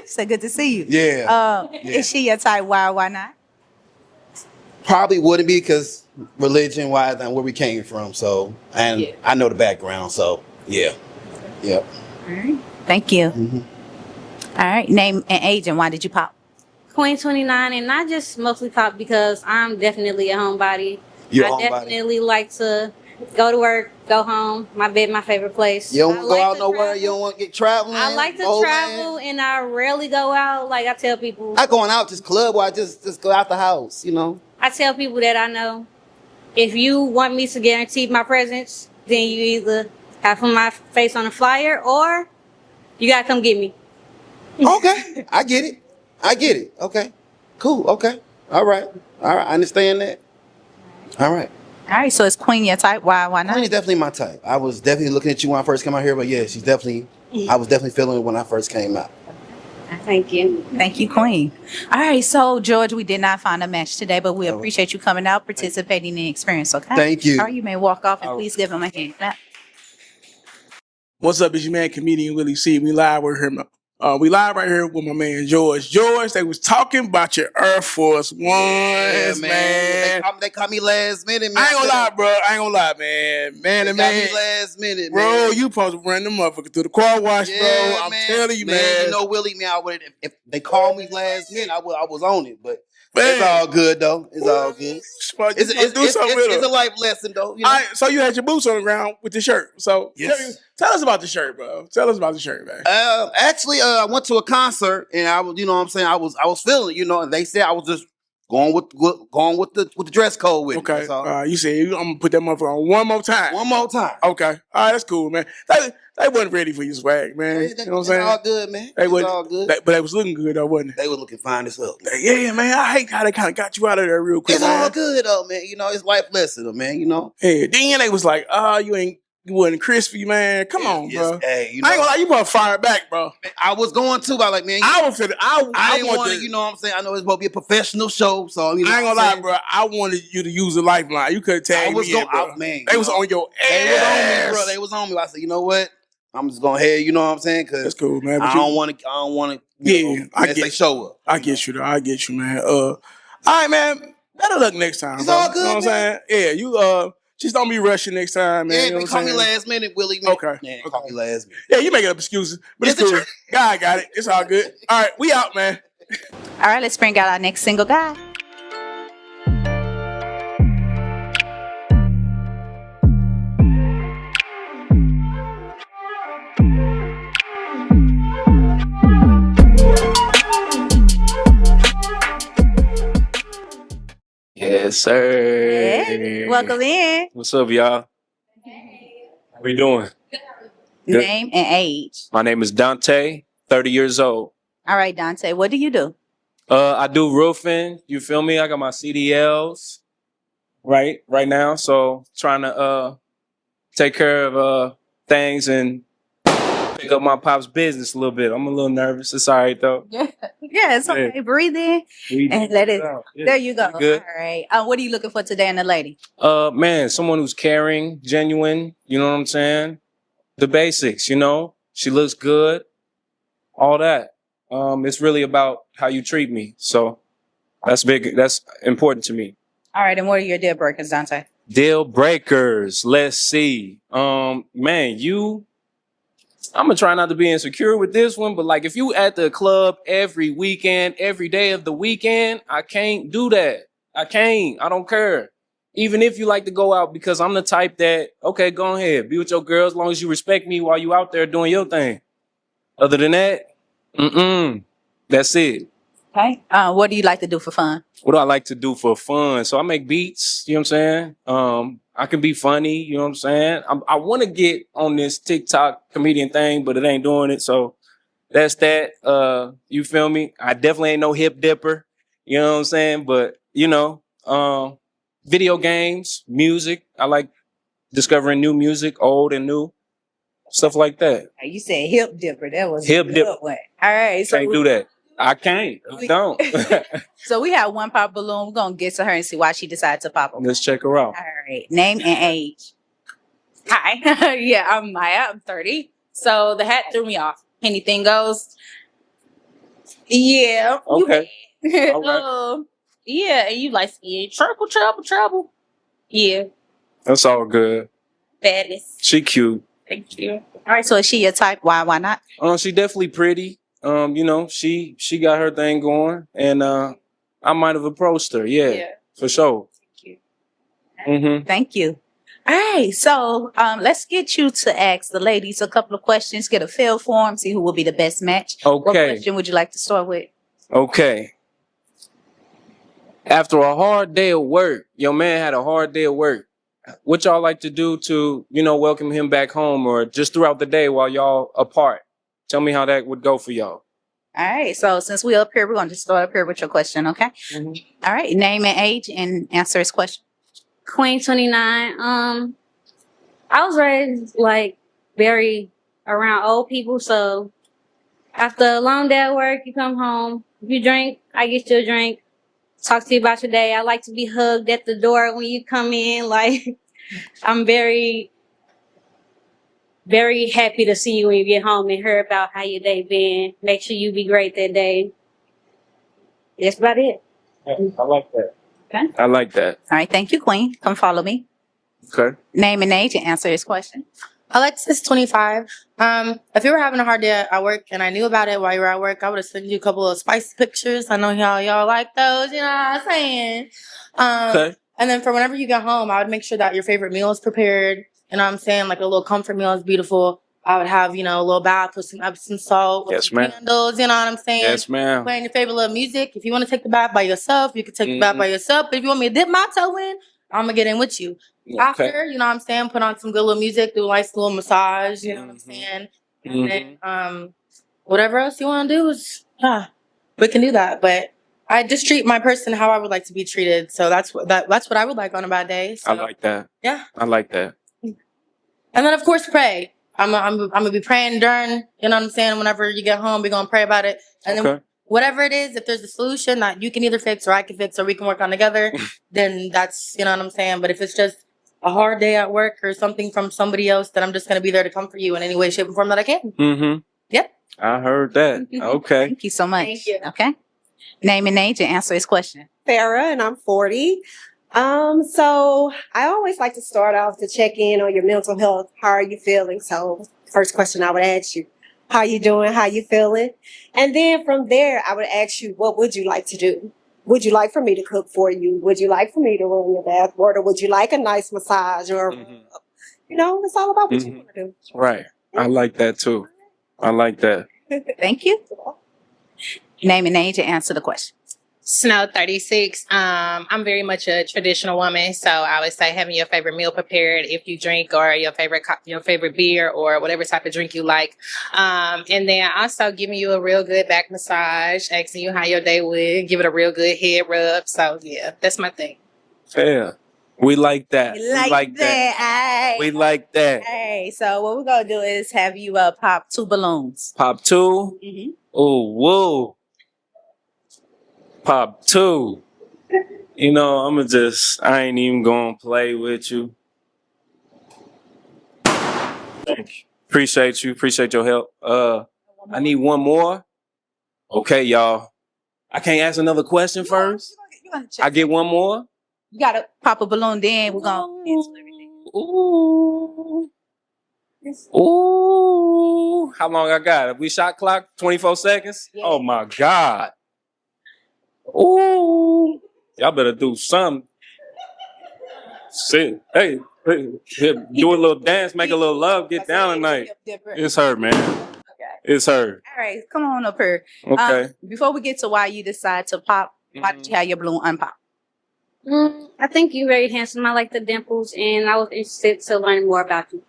so good to see you. Yeah. Is she your type? Why not? Probably wouldn't be because religion wise and where we came from. So, and Yeah. I know the background. So, yeah. Yep. All right. Thank you. Mhm. All right. Name and age, and why did you pop? Queen 29, and I just mostly pop because I'm definitely a homebody. You're a I homebody. definitely like to go to work, go home. My bed, my favorite place. You don't I want to like go out to nowhere. travel. You don't want to get traveling. I like to bowling. travel, and I rarely go out. Like I tell people, Not going out just club where I just go out the house, I tell people that I know, if you want me to guarantee my presence, then you either have to put my face on a flyer or you gotta come get me. Okay. I get it. I get it. Okay. Cool. Okay. All right. I understand that. All right. All right. So is Queen your type? Why Queen not? is definitely my type. I was definitely looking at you when I first came out here, but yeah, I was definitely feeling it when I first came out. Thank you. Thank you, Queen. All right. So George, we did not find a match today, but we Oh. appreciate you coming out, participating in the experience. Okay. Thank you. All right. You may walk off, and All right. please give him a hand clap. What's up? It's your man, comedian Willie C. We live with him. We live right here with my man George. George, they was talking about your Air Force Ones, man. They caught me last minute, man. I ain't gonna lie, bro. I ain't gonna lie, man. Man They to got man. me last minute, Bro, man. you supposed to run them motherfuckers through the car wash, Yeah, bro. I'm man. telling you, man. You know, Willie, man, if they called me last minute, I was on it, but Man. it's all good though. It's all good. It's a life lesson though. All right, so you had your boots on the ground with the shirt. So Yes. tell us about the shirt, bro. Tell us about the shirt, man. Actually, I went to a concert and I was, you know what I'm saying, I was feeling, and they said I was just going with the dress code with Okay. it. So, You said I'm gonna put that motherfucker on one more time. one more time. Okay. All right, that's cool, man. They wasn't ready for your swag, man. You know what I'm It's saying? all good, man. They It's wasn't- all good. but they was looking good though, wasn't it? They were looking fine as hell. Yeah, man. I hate how they kind of got you out of there real quick. It's man. all good though, man. It's life lesson, though, man. Yeah. Then they was like, you wasn't crispy, man. Come on, Yes, bro. hey, I ain't gonna lie, you probably fire back, bro. I was going to, but like, man, I was finna, I didn't want want to, you know what I'm saying? I know it's supposed to be a professional show, so I ain't gonna lie, bro. I wanted you to use the lifeline. You could have tagged I was me going in, bro. out, man. They was on your ass. They was on me, bro. They was on me. I said, you know what? I'm just going ahead. You know what I'm saying? Because That's cool, man. But I don't want to. Yeah, I get they show up. I get you, though. I get you, man. All right, man. Better luck next time. It's bro. all good, You know what I'm man. saying? Yeah, you just don't be rushing next time, man. Yeah, You know they what call I'm me saying? last minute, Willie. Man. Okay. Yeah, they call me last minute. Yeah, you making up excuses, but it's Is it cool. true? God got it. It's all good. All right, we out, man. All right, let's bring out our next single guy. Yes, sir. Hey, welcome in. What's up, y'all? How we doing? Good. Name and age. My name is Dante, 30 years old. All right, Dante, what do you do? I do roofing. You feel me? I got my CDLs right now. So trying to take care of things and pick up my pop's business a little bit. I'm a little nervous. It's all right though. Yeah, it's okay. Yeah. Breathe in and let it. Yeah. There you go. Good. All right. What are you looking for today in a lady? Man, someone who's caring, genuine. You know what I'm saying? The basics. You know, she looks good. All that. It's really about how you treat me. So that's big. That's important to me. All right. And what are your deal breakers, Dante? Deal breakers. Let's see. Man, I'm gonna try not to be insecure with this one, but like if you at the club every weekend, every day of the weekend, I can't do that. I can't. I don't care. Even if you like to go out, because I'm the type that, okay, go ahead, be with your girl as long as you respect me while you out there doing your thing. Other than that, that's it. Okay. What do you like to do for fun? What do I like to do for fun? So I make beats, you know what I'm saying? I can be funny, you know what I'm saying? I want to get on this TikTok comedian thing, but it ain't doing it. So that's that. You feel me? I definitely ain't no hip dipper, you know what I'm saying? But, you know, video games, music. I like discovering new music, old and new, stuff like that. You said hip dipper. That was Hip a good dip. one. All right. So Can't do that. I can't. I don't. So we have one pop balloon. We're gonna get to her and see why she decided to pop. Let's check her out. All right. Name and age. Hi. Yeah, I'm Maya. I'm 30. So the hat threw me off. Anything goes. Yeah. Okay. You All right. yeah, and you like skin. Trouble. Yeah. That's all good. Badness. She cute. Thank you. All right. So is she your type? Why not? She definitely pretty. You know, she got her thing going, and I might have approached her. Yeah. For sure. Thank you. All right. So let's get you to ask the ladies a couple of questions, get a feel for them, see who will be the best match. Okay. What question would you like to start with? Okay. After a hard day of work, your man had a hard day of work. What y'all like to do to, you know, welcome him back home, or just throughout the day while y'all apart? Tell me how that would go for y'all. All right. So since we're up here, we're going to start up here with your question, okay? All right. Name and age and answer his question. Queen 29. I was raised like very around old people, so after a long day at work, you come home. If you drink, I get you a drink. Talk to you about your day. I like to be hugged at the door when you come in. Like, I'm very, very happy to see you when you get home and hear about how your day been. Make sure you be great that day. That's about it. Yeah, I like that. Okay. I like that. All right. Thank you, Queen. Come follow me. Okay. Name and age and answer his question. Alexis, 25. If you were having a hard day at work and I knew about it while you were at work, I would have sent you a couple of spicy pictures. I know y'all like those, you know what I'm saying? Okay. And then for whenever you get home, I would make sure that your favorite meal is prepared. You know what I'm saying? Like a little comfort meal is beautiful. I would have, you know, a little bath with some Epsom salt, with Yes, some ma'am. candles, you know what I'm saying? Yes, ma'am. Playing your favorite little music. If you want to take the bath by yourself, you can take the bath by yourself. But if you want me to dip my toe in, I'm going to get in with you. Okay. After, you know what I'm saying, put on some good little music, do a nice little massage, you know what I'm saying? And then whatever else you want to do is, we can do that. But I just treat my person how I would like to be treated. So that's what I would like on a bad day. So, I like that. Yeah. I like that. And then of course pray. I'm gonna be praying during, you know what I'm saying, whenever you get home, we're gonna pray about it. And then whatever it is, if there's a solution that you can either fix or I can fix or we can work on together, then that's, you know what I'm saying. But if it's just a hard day at work or something from somebody else, then I'm just gonna be there to comfort you in any way, shape, or form that I can. Yep. I heard that. Okay. Thank you so much. Thank you. Okay. Name and age and answer his question. Farrah, and I'm 40. So I always like to start off to check in on your mental health. How are you feeling? So first question I would ask you, How you doing? How you feeling? And then from there, I would ask you, what would you like to do? Would you like for me to cook for you? Would you like for me to run your bath water? Would you like a nice massage? Or, you know, it's all about what you want to do. Right. I like that too. I like that. Thank you. Name and age and answer the question. Snow 36. I'm very much a traditional woman, so I would say having your favorite meal prepared if you drink, or your favorite beer, or whatever type of drink you like. And then also giving you a real good back massage, asking you how your day would, give it a real good head rub. So yeah, that's my thing. Yeah. We like that. We like that. We like that. Hey, so what we're gonna do is have you pop 2 balloons. Pop 2. Mm-hmm. Oh, whoa. Pop 2. You know, I ain't even gonna play with you. Thank you. Appreciate you. Appreciate your help. I need one more. Okay, y'all. I can't ask another question first. I get one more. You gotta pop a balloon, then we're gonna answer everything. Ooh. Ooh. How long I got? Have we shot clock? 24 seconds? Yeah. Oh my God. Ooh. Y'all better do something. Sit. Hey, do a little dance, make a little love, get down tonight. It's her, man. It's her. All right, come on up here. Okay. Before we get to why you decide to pop, why did you have your balloon unpop? I think you're very handsome. I like the dimples, and I was interested to learn more about you.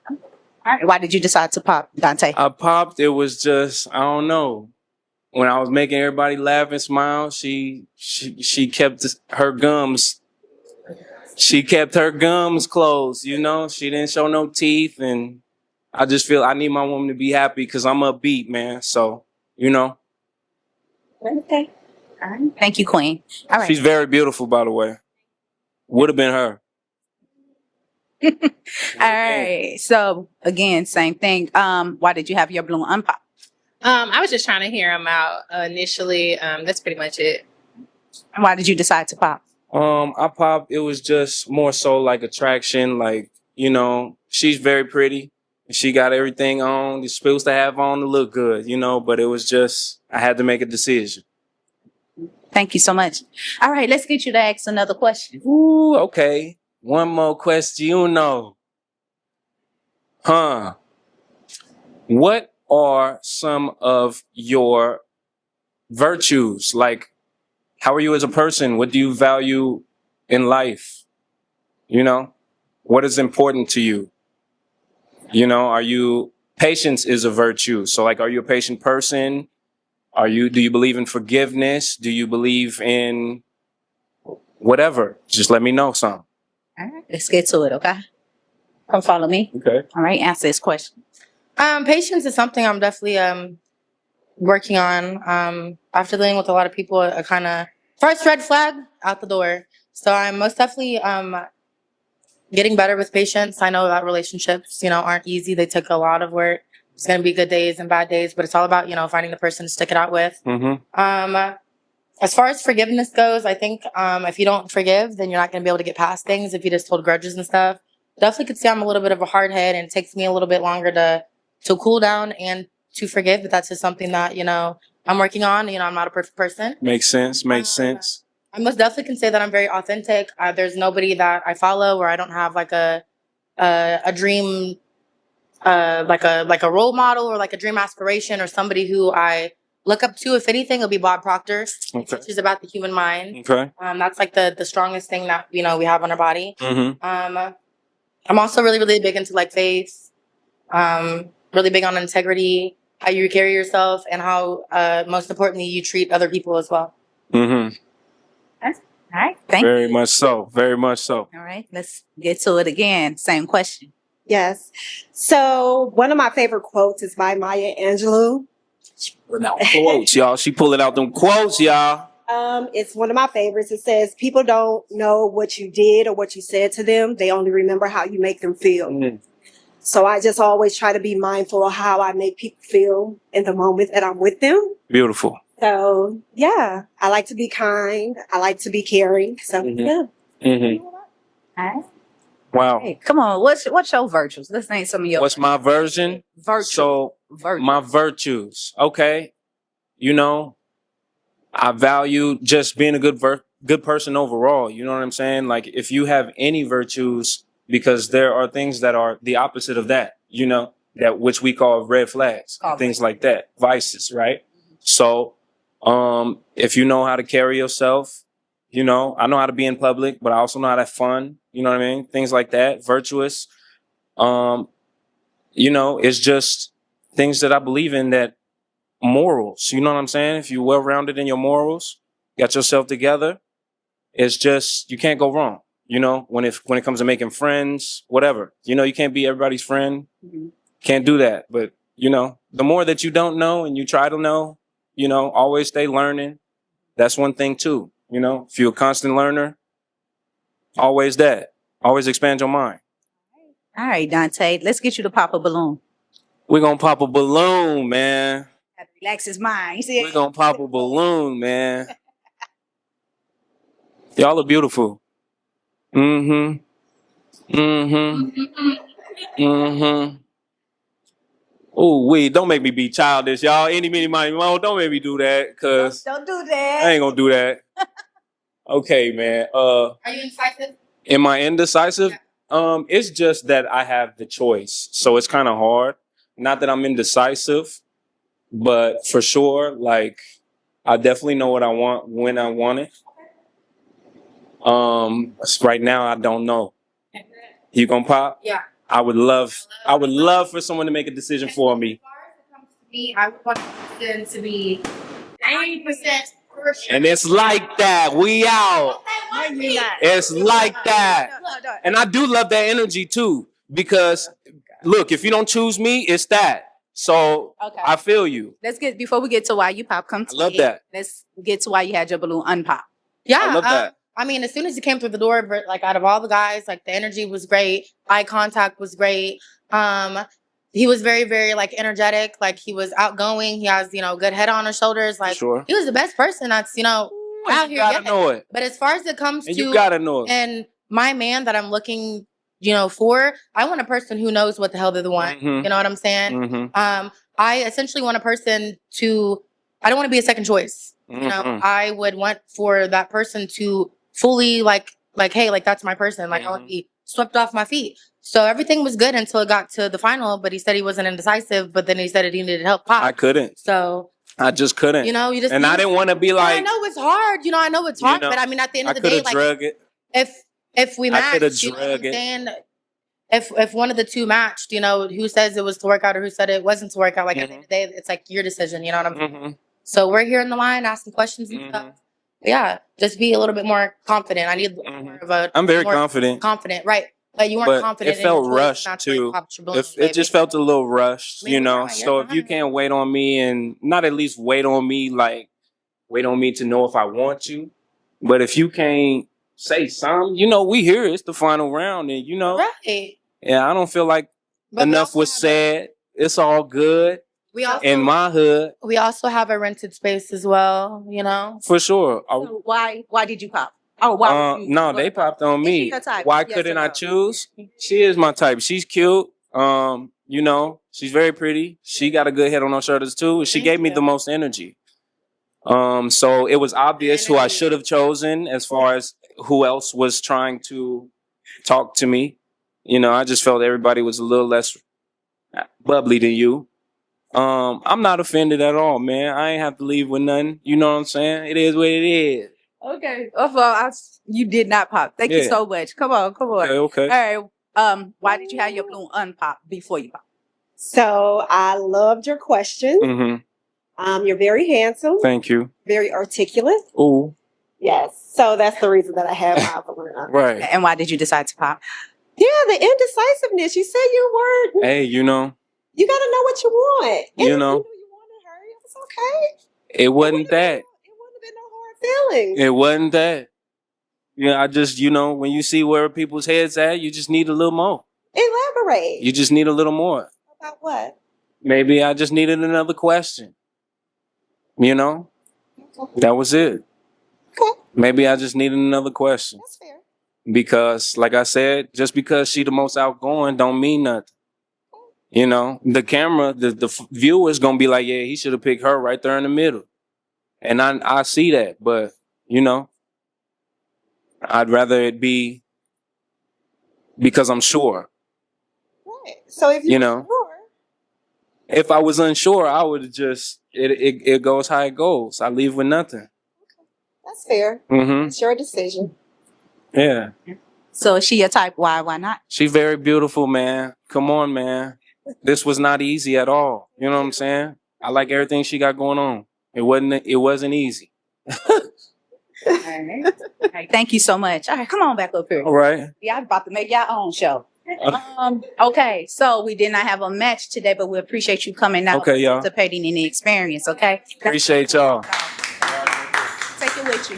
All right, why did you decide to pop, Dante? I popped. It was just, I don't know. When I was making everybody laugh and smile, she kept her gums. She kept her gums closed, you know? She didn't show no teeth, and I just feel I need my woman to be happy because I'm upbeat, man. So, you know. Okay. All right. Thank you, Queen. All right. She's very beautiful, by the way. Would have been her. All right. So, again, same thing. Why did you have your balloon unpop? I was just trying to hear him out initially. That's pretty much it. And why did you decide to pop? I popped. It was just more so like attraction. Like, you know, she's very pretty. She got everything on you're supposed to have on to look good, you know, but it was just, I had to make a decision. Thank you so much. All right, let's get you to ask another question. Ooh, okay. One more question, you know. What are some of your virtues? Like, how are you as a person? What do you value in life? You know, what is important to you? You know, patience is a virtue. So like, are you a patient person? Do you believe in forgiveness? Do you believe in whatever? Just let me know something. All right, let's get to it, okay? Come follow me. Okay. All right, answer this question. Patience is something I'm definitely working on. After dealing with a lot of people, a kind of first red flag out the door. So I'm most definitely getting better with patience. I know that relationships, you know, aren't easy. They take a lot of work. It's going to be good days and bad days, but it's all about, you know, finding the person to stick it out with. Mm-hmm. As far as forgiveness goes, I think if you don't forgive, then you're not going to be able to get past things if you just hold grudges and stuff. Definitely could say I'm a little bit of a hard head, and it takes me a little bit longer to cool down and to forgive, but that's just something that, you know, I'm working on. You know, I'm not a perfect person. Makes sense. Makes sense. I most definitely can say that I'm very authentic. There's nobody that I follow or I don't have like a dream, like a role model or like a dream aspiration or somebody who I look up to. If anything, it'll be Bob Proctor. He teaches about the human mind. Okay. That's like the strongest thing that, you know, we have on our body. Mm-hmm. I'm also really, really big into like faith. Really big on integrity, how you carry yourself, and how most importantly you treat other people as well. Mm-hmm. All right. Thank you. Very much so. Very much so. All right. Let's get to it again. Same question. Yes. So one of my favorite quotes is by Maya Angelou. She pulling out quotes, y'all. She pulling out them quotes, y'all. It's one of my favorites. It says, people don't know what you did or what you said to them. They only remember how you make them feel. Mm. So I just always try to be mindful of how I make people feel in the moment that I'm with them. Beautiful. So, yeah, I like to be kind. I like to be caring. So, yeah. Mm-hmm. All right. Wow. Hey, come on. What's your virtues? Let's name some of your. What's my version? Virtues. So my virtues. Okay. You know, I value just being a good person overall. You know what I'm saying? Like if you have any virtues, because there are things that are the opposite of that, you know, that which we call red flags, things like that, vices, right? So, if you know how to carry yourself, you know, I know how to be in public, but I also know how to have fun. You know what I mean? Things like that, virtuous. You know, it's just things that I believe in, that morals. You know what I'm saying? If you're well rounded in your morals, got yourself together, it's just you can't go wrong. You know, when it comes to making friends, whatever. You know, you can't be everybody's friend. Can't do that. But you know, the more that you don't know and you try to know, you know, always stay learning. That's one thing too. You know, if you're a constant learner, always that. Always expand your mind. All right, Dante, let's get you to pop a balloon. We're gonna pop a balloon, man. Have to relax his mind. You see We're gonna pop a balloon, man. Y'all are beautiful. Mm-hmm. Oh, wait, don't make me be childish, y'all. Any, mini, money, mo. Don't make me do that, cause Don't do that. I ain't gonna do that. Okay, man. Are you indecisive? Am I indecisive? It's just that I have the choice, so it's kind of hard. Not that I'm indecisive, but for sure, like I definitely know what I want when I want it. Right now I don't know. You gonna pop? Yeah. I would love for someone to make a decision for me. Me, I would want the person to be 90% for sure. And it's like that. We out. It's like that. And I do love that energy too, because look, if you don't choose me, it's that. So Okay. I feel you. Before we get to why you pop, come to I love me. that. Let's get to why you had your balloon unpop. Yeah. I love that. I mean, as soon as he came through the door, but like out of all the guys, like the energy was great. Eye contact was great. He was very, very like energetic. Like he was outgoing. He has, you know, good head on his shoulders. Like Sure. he was the best person that's, you know, out here. gotta know it. But as far as it comes And to you gotta know it. and my man that I'm looking, you know, for, I want a person who knows what the hell they want. Mhm. You know what I'm saying? Mhm. I essentially want a person to, I don't want to be a second choice. You know, Mhm. I would want for that person to fully like, hey, like that's my person. Like I want to be swept off my feet. So everything was good until it got to the final, but he said he wasn't indecisive, but then he said he needed help pop. I couldn't. So I just couldn't. you know, you just and I didn't want to be like. I know it's hard. You know, I know it's hard, know, but I mean, at the end I of the could day, have like drug it. if we I matched, coulda you know what I'm drug it. saying? If one of the two matched, you know, who says it was to work out or who said it wasn't to work out? Like at the end of the day, it's like your decision. You know what I'm saying? So we're here in the line asking questions and stuff. Yeah, just be a little bit more confident. I need more of a. I'm very more confident. Confident, right? But you weren't But confident. it felt in your choice, rushed and that's why you too. popped your balloon, It just felt a little rushed, you know. So if you can't wait on me and not at least wait on me, like wait on me to know if I want you, but if you can't say something, you know, we here. It's the final round, and you know, right? Yeah, I don't feel like enough was said. It's all good. We also in my hood, we also have a rented space as well. You know, for sure. So why did you pop? Oh, why? would you, No, they popped on Is she me. your type? Why Yes couldn't or I no? choose? She is my type. She's cute. You know, she's very pretty. She got a good head on her shoulders too. She gave me the most energy. So it was obvious who I should have chosen as far as who else was trying to talk to me. You know, I just felt everybody was a little less bubbly than you. I'm not offended at all, man. I ain't have to leave with nothing. You know what I'm saying? It is what it is. Okay. Well, you did not pop. Thank you Yeah. so much. Come on. Okay. All right. Why did you have your balloon unpop before you pop? So I loved your question. Mm-hmm. You're very handsome, Thank you. very articulate. Ooh. Yes. So that's the reason that I have my balloon on. Right. And why did you decide to pop? Yeah, the indecisiveness. You said you weren't. Hey, you know, You got to know what you want. And you if know, you wanted her, it's okay. it wasn't that. It wouldn't have been no hard feelings. It wasn't that. Yeah, I just, you know, when you see where people's heads at, you just need a little more. Elaborate. You just need a little more. About what? Maybe I just needed another question. You know? That was it. Okay. Maybe I just needed another question. That's fair. because, like I said, just because she the most outgoing don't mean nothing. You know, the camera, the viewer's gonna be like, yeah, he should have picked her right there in the middle. And I see that, but you know, I'd rather it be because I'm sure. Right. So if You know, sure, if I was unsure, I would just it goes how it goes. I leave with nothing. that's fair. Mm-hmm. It's your decision. Yeah. So is she your type? Why not? She's very beautiful, man. Come on, man. This was not easy at all. You know what I'm saying? I like everything she got going on. It wasn't easy. All right, thank you so much. All right, come on back up here. All right. Y'all about to make your own show. Okay, so we did not have a match today, but we appreciate you coming out, Okay, y'all. participating in the experience. Okay, Appreciate y'all. take it with you.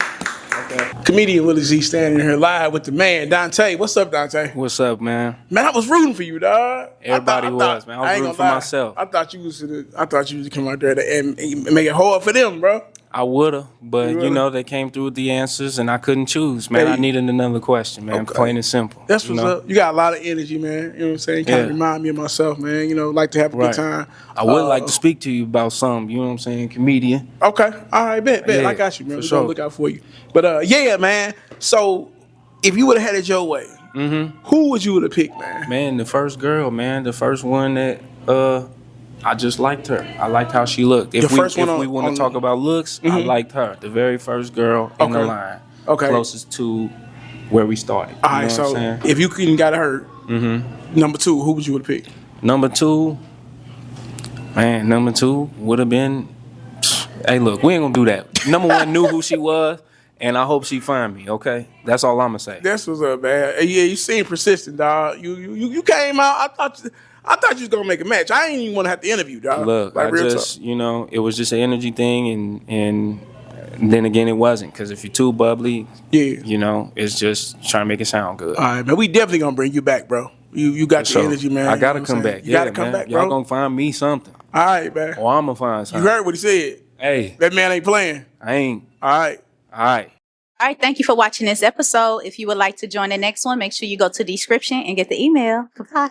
Comedian Willie Z standing here live with the man, Dante. What's up, Dante? What's up, man? Man, I was rooting for you, dog. Everybody was, man. I was ain't rooting for gonna lie. myself. I thought you was to come out there and make it hard for them, bro. I woulda, but You you woulda? know they came through with the answers, and I couldn't choose, man. Hey. I needed another question, man. Okay. Plain and simple. That's you what's know? up. You got a lot of energy, man. You know what I'm saying? Kind of Yeah. remind me of myself, man. You know, like to have a Right. good time. I would like to speak to you about something. You know what I'm saying? Comedian. Okay. All right, bet. Yeah, I got you, man. for We're sure. gonna look out for you. But yeah, man. So if you would have had it your way, who would you have picked, man? Man, the first girl, man, the first one that I just liked her. I liked how she looked. If The first one we want to talk about looks, I liked her. The very first girl in the Okay. line. Okay. Closest to where we started. All You right, know so what I'm saying? if you couldn't got her, number two, who would you have picked? Number two would have been. Hey, look, we ain't gonna do that. Number one knew who she was, and I hope she find me. Okay, that's all I'm gonna say. That's what's up, man. Yeah, you seem persistent, dog. You came out. I thought you was gonna make a match. I ain't even want to have to interview, dog. Look, like I real just, talk. you know, it was just an energy thing, and then again, it wasn't, because if you're too bubbly, Yeah. you know, it's just trying to make it sound good. All right, man. We definitely gonna bring you back, bro. You got the So, energy, man. I You gotta know what come I'm saying? back. You Yeah, gotta come man. back, Y'all bro. gonna find me something, All right, man. or I'm gonna find You something. heard what he said. Hey, That man ain't playing. I ain't. All right. All right. All right, thank you for watching this episode. If you would like to join the next one, make sure you go to the description and get the email. Goodbye.